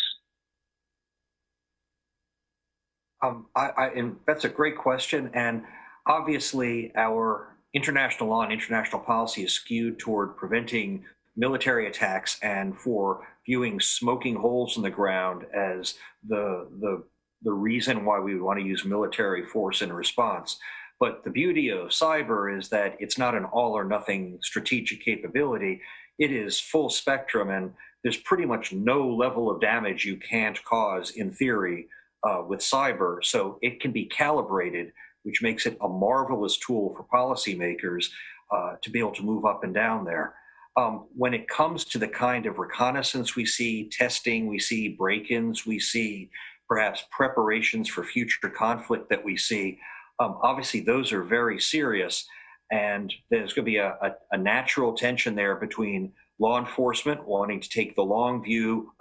And that's a great question. And obviously, our international law and international policy is skewed toward preventing military attacks and for viewing smoking holes in the ground as the reason why we would want to use military force in response. But the beauty of cyber is that it's not an all or nothing strategic capability. It is full spectrum, and there's pretty much no level of damage you can't cause in theory with cyber. So it can be calibrated, which makes it a marvelous tool for policymakers to be able to move up and down there. When it comes to the kind of reconnaissance we see, testing, we see break-ins, we see perhaps preparations for future conflict that we see, obviously those are very serious. And there's going to be a natural tension there between law enforcement wanting to take the long view,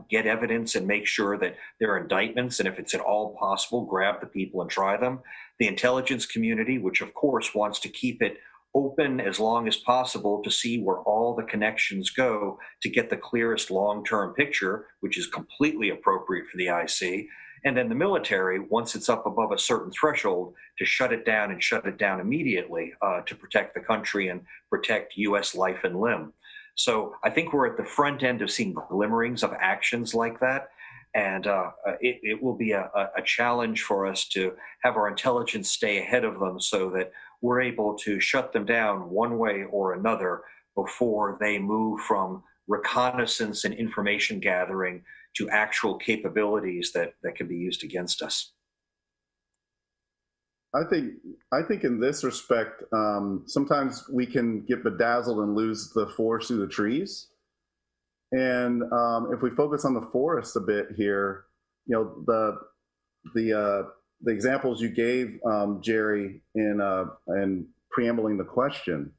get evidence and make sure that there are indictments, and if it's at all possible, grab the people and try them. The intelligence community, which of course wants to keep it open as long as possible to see where all the connections go to get the clearest long-term picture, which is completely appropriate for the IC. And then the military, once it's up above a certain threshold, to shut it down and shut it down immediately to protect the country and protect U.S. life and limb. So I think we're at the front end of seeing glimmerings of actions like that. And it will be a challenge for us to have our intelligence stay ahead of them so that we're able to shut them down one way or another before they move from reconnaissance and information gathering to actual capabilities that can be used against us. I think in this respect, sometimes we can get bedazzled and lose the forest through the trees. And if we focus on the forest a bit here, the examples you gave, Jerry, in preambling the question,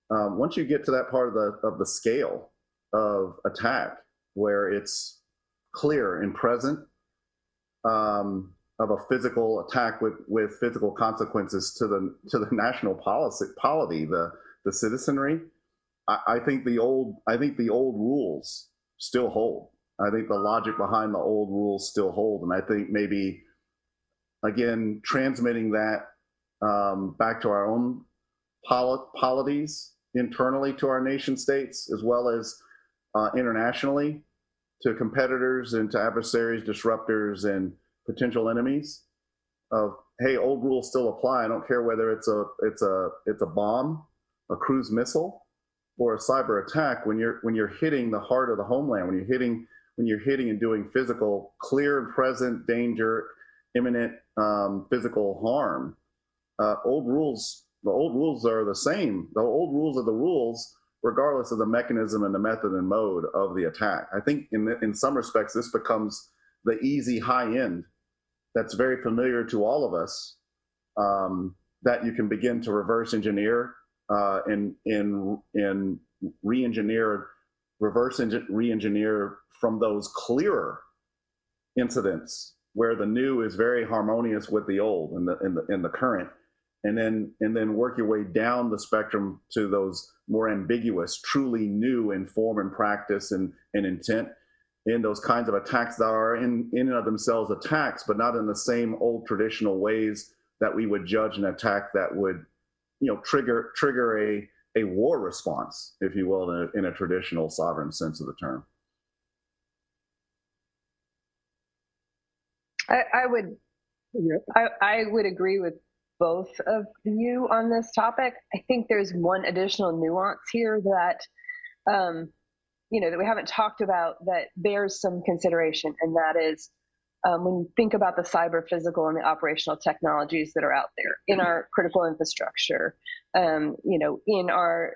once you get to that part of the scale of attack where it's clear and present, of a physical attack with physical consequences to the national polity, the citizenry, I think the old rules still hold. I think the logic behind the old rules still hold, and I think maybe again transmitting that back to our own polities internally to our nation states as well as internationally to competitors and to adversaries, disruptors, and potential enemies of, hey, old rules still apply. I don't care whether it's a bomb, a cruise missile, or a cyber attack. When you're hitting the heart of the homeland, when you're hitting and doing physical, clear and present danger, imminent physical harm, the old rules are the same. The old rules are the rules, regardless of the mechanism and the method and mode of the attack. I think in some respects, this becomes the easy high end that's very familiar to all of us, that you can begin to reverse engineer and re-engineer from those clearer incidents where the new is very harmonious with the old and the current, and then work your way down the spectrum to those more ambiguous, truly new in form and practice and intent, in those kinds of attacks that are in and of themselves attacks, but not in the same old traditional ways that we would judge an attack that would, trigger a war response, if you will, in a traditional sovereign sense of the term. I would agree with both of you on this topic. I think there's one additional nuance here that that we haven't talked about that bears some consideration, and that is when you think about the cyber physical and the operational technologies that are out there in our critical infrastructure, in our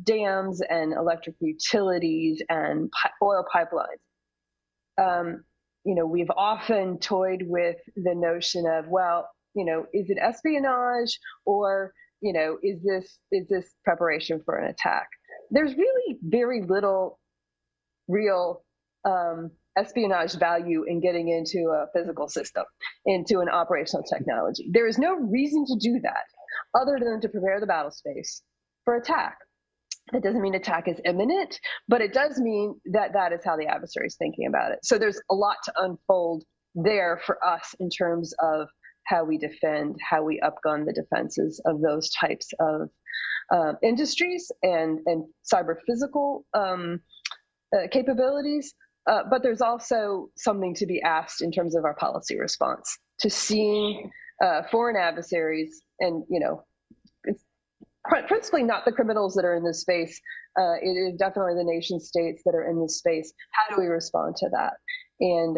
dams and electric utilities and oil pipelines. We've often toyed with the notion of, well, is it espionage or, is this preparation for an attack? There's really very little real espionage value in getting into a physical system, into an operational technology. There is no reason to do that other than to prepare the battle space for attack. That doesn't mean attack is imminent, but it does mean that that is how the adversary is thinking about it. So there's a lot to unfold there for us in terms of how we defend, how we upgun the defenses of those types of industries and cyber physical capabilities. But there's also something to be asked in terms of our policy response to seeing foreign adversaries, and it's principally not the criminals that are in this space. It is definitely the nation states that are in this space. How do we respond to that? And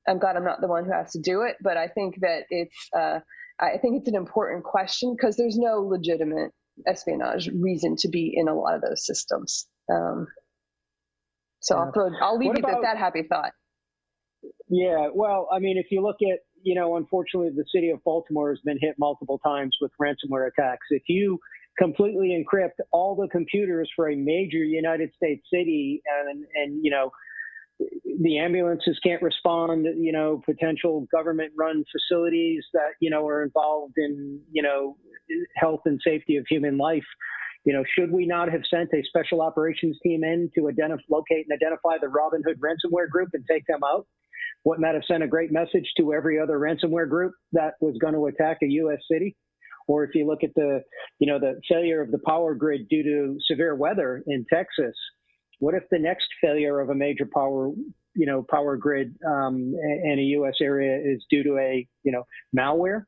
I'm glad I'm not the one who has to do it, but I think that it's an important question because there's no legitimate espionage reason to be in a lot of those systems. So I'll leave you with that happy thought. Yeah, well, I mean, if you look at, unfortunately, the city of Baltimore has been hit multiple times with ransomware attacks. If you completely encrypt all the computers for a major United States city and the ambulances can't respond, potential government-run facilities that, are involved in, health and safety of human life, should we not have sent a special operations team in to locate and identify the Robin Hood ransomware group and take them out? Wouldn't that have sent a great message to every other ransomware group that was going to attack a U.S. city? Or if you look at the failure of the power grid due to severe weather in Texas, what if the next failure of a major power grid in a U.S. area is due to a, malware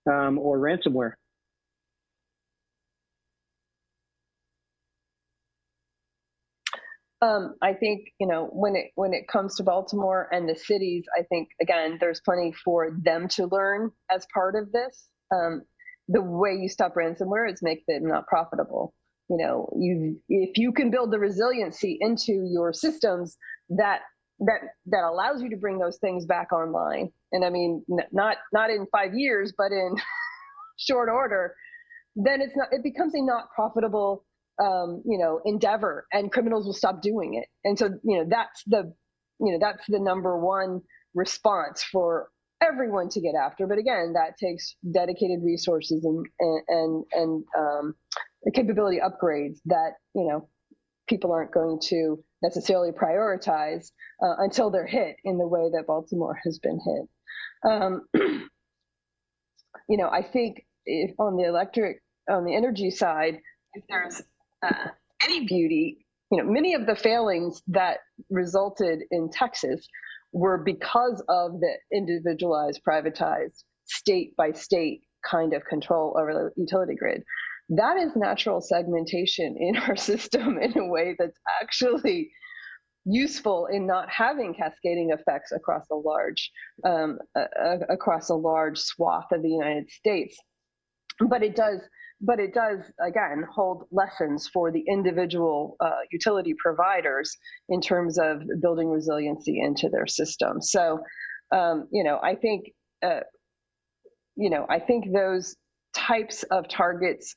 or ransomware? I think, when it comes to Baltimore and the cities, I think, again, there's plenty for them to learn as part of this. The way you stop ransomware is make them not profitable. If you can build the resiliency into your systems that allows you to bring those things back online, and I mean, not in 5 years, but in short order, then it becomes a not profitable endeavor, and criminals will stop doing it. And so, that's the number one response for everyone to get after. But again, that takes dedicated resources and capability upgrades that, people aren't going to necessarily prioritize until they're hit in the way that Baltimore has been hit. I think if on the energy side, if there's any beauty, many of the failings that resulted in Texas were because of the individualized, privatized, state by state kind of control over the utility grid. That is natural segmentation in our system in a way that's actually useful in not having cascading effects across a large swath of the United States. But it does again hold lessons for the individual utility providers in terms of building resiliency into their system. So, I think those types of targets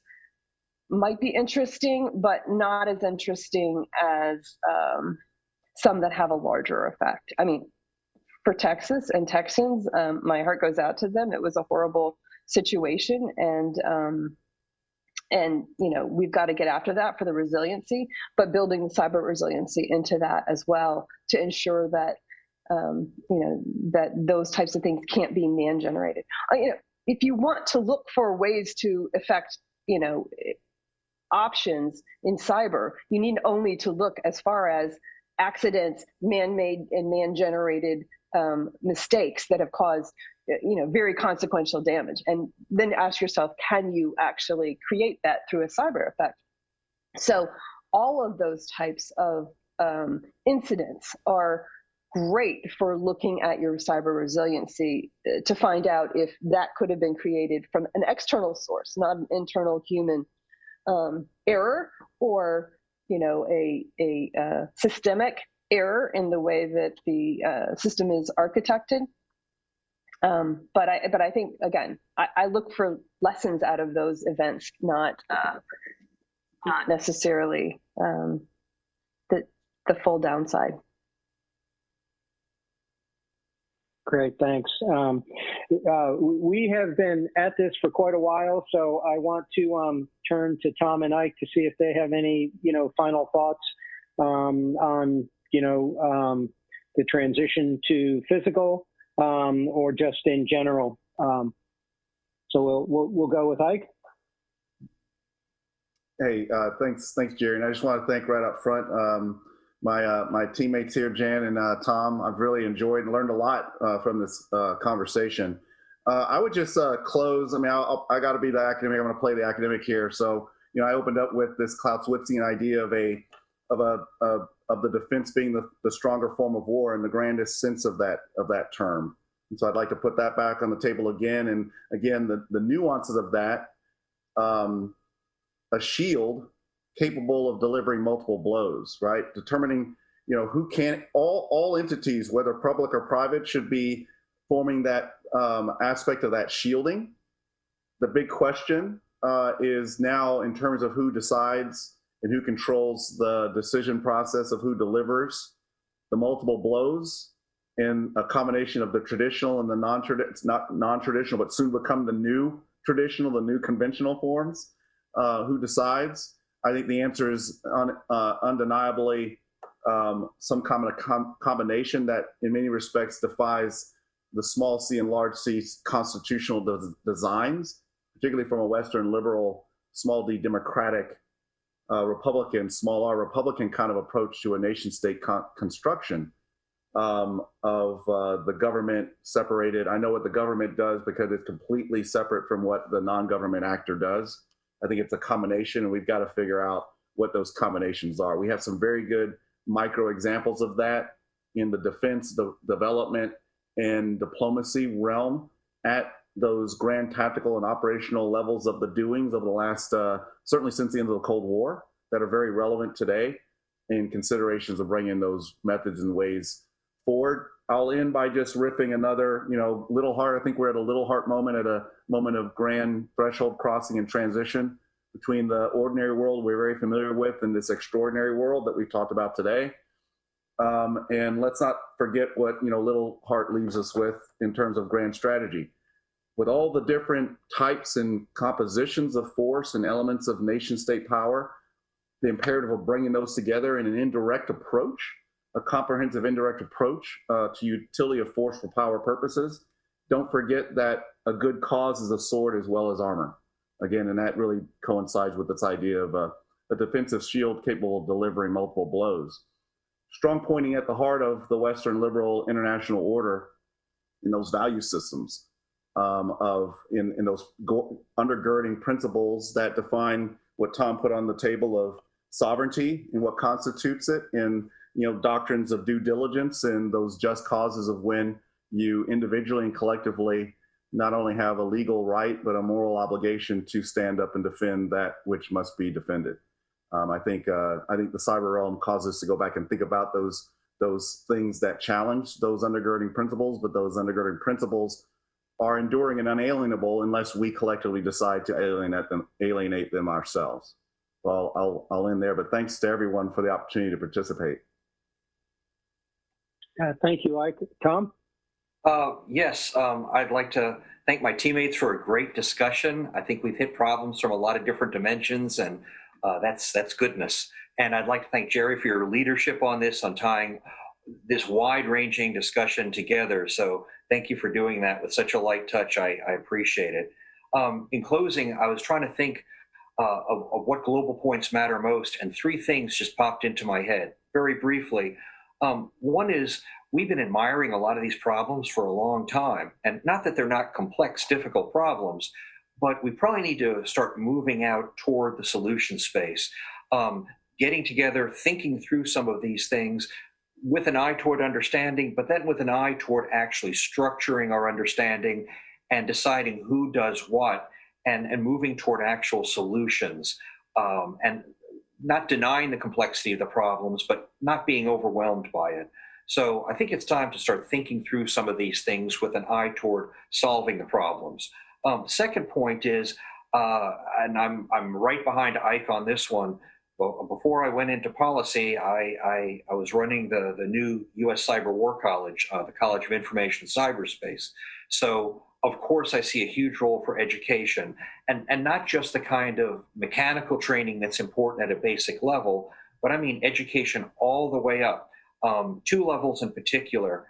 might be interesting, but not as interesting as some that have a larger effect. I mean, for Texas and Texans, my heart goes out to them. It was a horrible situation, and we've got to get after that for the resiliency, but building the cyber resiliency into that as well to ensure that that those types of things can't be man generated. If you want to look for ways to affect options in cyber, you need only to look as far as accidents, man-made and man-generated mistakes that have caused very consequential damage, and then ask yourself, can you actually create that through a cyber effect? So all of those types of incidents are great for looking at your cyber resiliency to find out if that could have been created from an external source, not an internal human error, or a systemic error in the way that the system is architected. But I think, again, I look for lessons out of those events, not necessarily the full downside. Great, thanks. We have been at this for quite a while, so I want to turn to Tom and Ike to see if they have any, final thoughts on, the transition to physical or just in general. So we'll go with Ike. Hey, thanks, Jerry. And I just want to thank right up front my teammates here, Jan and Tom. I've really enjoyed and learned a lot from this conversation. I would just close. I mean, I got to be the academic. I'm going to play the academic here. So, I opened up with this Clausewitzian idea of the defense being the stronger form of war in the grandest sense of that term. And so I'd like to put that back on the table again. And again, the nuances of that, a shield capable of delivering multiple blows, right? Determining, who can, all entities, whether public or private, should be forming that aspect of that shielding. The big question is now in terms of who decides and who controls the decision process of who delivers the multiple blows, in a combination of the traditional and the non-traditional, but soon become the new traditional, the new conventional forms. Who decides? I think the answer is undeniably some kind of combination that in many respects defies the small c and large c constitutional designs, particularly from a Western liberal, small d democratic Republican, small r Republican kind of approach to a nation state construction of the government separated. I know what the government does because it's completely separate from what the non-government actor does. I think it's a combination, and we've got to figure out what those combinations are. We have some very good micro examples of that in the defense, the development, and diplomacy realm at those grand tactical and operational levels of the doings of the last, certainly since the end of the Cold War, that are very relevant today in considerations of bringing those methods and ways forward. I'll end by just riffing another, Little Heart. I think we're at a Little Heart moment, at a moment of grand threshold crossing and transition between the ordinary world we're very familiar with and this extraordinary world that we've talked about today. And let's not forget what, Little Heart leaves us with in terms of grand strategy. With all the different types and compositions of force and elements of nation state power, the imperative of bringing those together in an indirect approach, a comprehensive indirect approach to utility of force for power purposes. Don't forget that a good cause is a sword as well as armor. Again, and that really coincides with this idea of a defensive shield capable of delivering multiple blows. Strong pointing at the heart of the Western liberal international order in those value systems, in those undergirding principles that define what Tom put on the table of sovereignty and what constitutes it, in doctrines of due diligence and those just causes of when you individually and collectively not only have a legal right but a moral obligation to stand up and defend that which must be defended. I think the cyber realm causes us to go back and think about those things that challenge those undergirding principles, but those undergirding principles are enduring and unalienable unless we collectively decide to alienate them ourselves. Well, I'll end there, but thanks to everyone for the opportunity to participate. Thank you, Ike. Tom? Yes, I'd like to thank my teammates for a great discussion. I think we've hit problems from a lot of different dimensions, and that's goodness. And I'd like to thank Jerry for your leadership on this, on tying this wide-ranging discussion together. So thank you for doing that with such a light touch. I appreciate it. In closing, I was trying to think of what global points matter most, and three things just popped into my head very briefly. One is, we've been admiring a lot of these problems for a long time, and not that they're not complex, difficult problems, but we probably need to start moving out toward the solution space, getting together, thinking through some of these things with an eye toward understanding, but then with an eye toward actually structuring our understanding and deciding who does what, and moving toward actual solutions, and not denying the complexity of the problems, but not being overwhelmed by it. So I think it's time to start thinking through some of these things with an eye toward solving the problems. Second point is, and I'm right behind Ike on this one. Before I went into policy, I was running the new U.S. Cyber War College, the College of Information and Cyberspace. So of course I see a huge role for education, and not just the kind of mechanical training that's important at a basic level, but I mean education all the way up. Two levels in particular,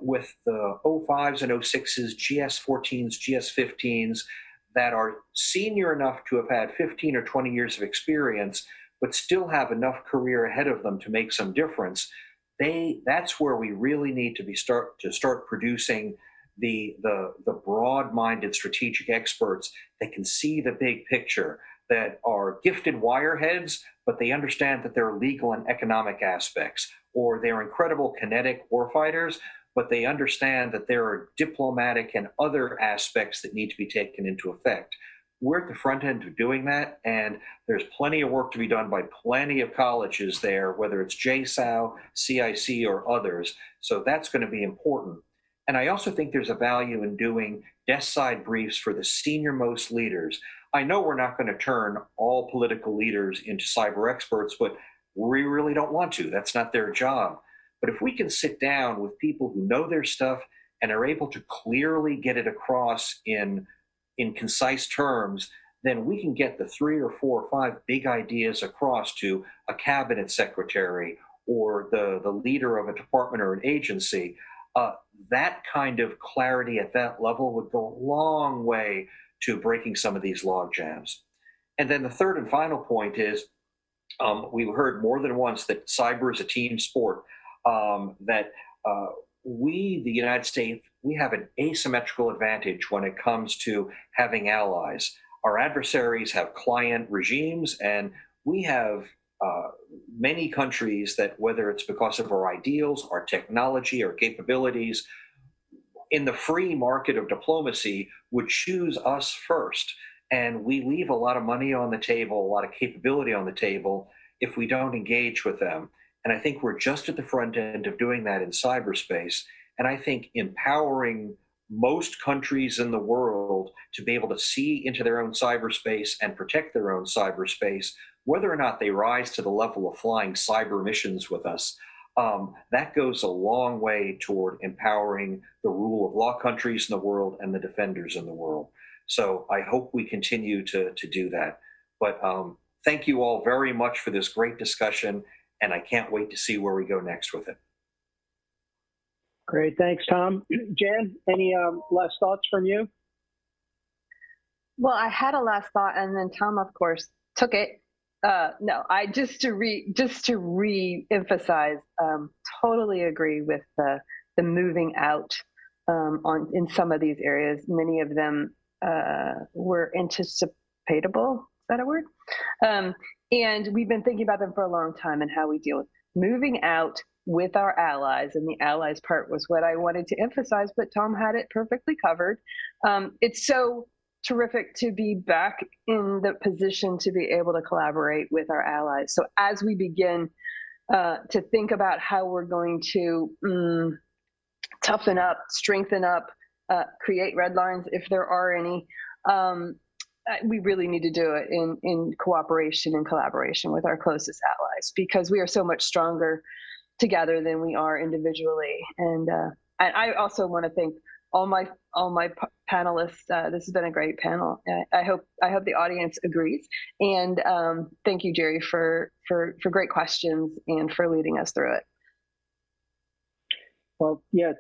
with the 05s and 06s, GS14s, GS15s, that are senior enough to have had 15 or 20 years of experience, but still have enough career ahead of them to make some difference. That's where we really need to start producing the broad-minded strategic experts that can see the big picture, that are gifted wireheads, but they understand that there are legal and economic aspects, or they're incredible kinetic warfighters, but they understand that there are diplomatic and other aspects that need to be taken into effect. We're at the front end of doing that, and there's plenty of work to be done by plenty of colleges there, whether it's JSOW, CIC, or others. So that's going to be important. And I also think there's a value in doing desk side briefs for the senior most leaders. I know we're not going to turn all political leaders into cyber experts, but we really don't want to. That's not their job. But if we can sit down with people who know their stuff and are able to clearly get it across in concise terms, then we can get the 3 or 4 or 5 big ideas across to a cabinet secretary or the leader of a department or an agency. That kind of clarity at that level would go a long way to breaking some of these log jams. And then the third and final point is, we've heard more than once that cyber is a team sport, that we, the United States, we have an asymmetrical advantage when it comes to having allies. Our adversaries have client regimes, and we have many countries that, whether it's because of our ideals, our technology, our capabilities, in the free market of diplomacy, would choose us first. And we leave a lot of money on the table, a lot of capability on the table, if we don't engage with them. And I think we're just at the front end of doing that in cyberspace. And I think empowering most countries in the world to be able to see into their own cyberspace and protect their own cyberspace, whether or not they rise to the level of flying cyber missions with us, that goes a long way toward empowering the rule of law countries in the world and the defenders in the world. So I hope we continue to do that. But thank you all very much for this great discussion, and I can't wait to see where we go next with it. Great. Thanks, Tom. Jan, any last thoughts from you? Well, I had a last thought, and then Tom, of course, took it. No, I just to re-emphasize, totally agree with the moving out in some of these areas. Many of them were anticipatable. Is that a word? And we've been thinking about them for a long time and how we deal with moving out with our allies. And the allies part was what I wanted to emphasize, but Tom had it perfectly covered. It's so terrific to be back in the position to be able to collaborate with our allies. So as we begin to think about how we're going to toughen up, strengthen up, create red lines if there are any, we really need to do it in cooperation and collaboration with our closest allies, because we are so much stronger together than we are individually. And I also want to thank all my panelists. This has been a great panel. I hope the audience agrees. And thank you, Jerry, for great questions and for leading us through it. Well, yeah,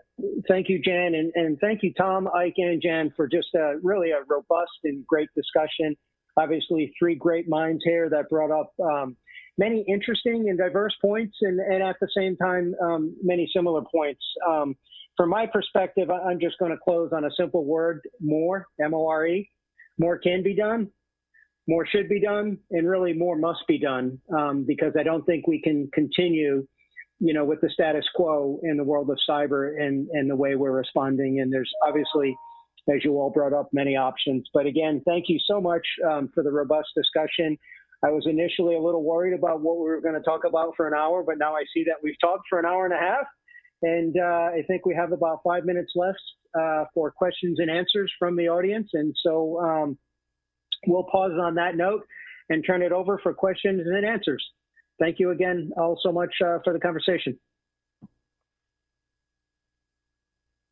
thank you, Jan, and thank you, Tom, Ike, and Jan, for just really a robust and great discussion. Obviously, three great minds here that brought up many interesting and diverse points, and at the same time, many similar points. From my perspective, I'm just going to close on a simple word: more, M-O-R-E. More can be done, more should be done, and really more must be done, because I don't think we can continue with the status quo in the world of cyber and the way we're responding. And there's obviously, as you all brought up, many options. But again, thank you so much for the robust discussion. I was initially a little worried about what we were going to talk about for an hour, but now I see that we've talked for an hour and a half. And I think we have about 5 minutes left for questions and answers from the audience. And so we'll pause on that note and turn it over for questions and answers. Thank you again all so much for the conversation.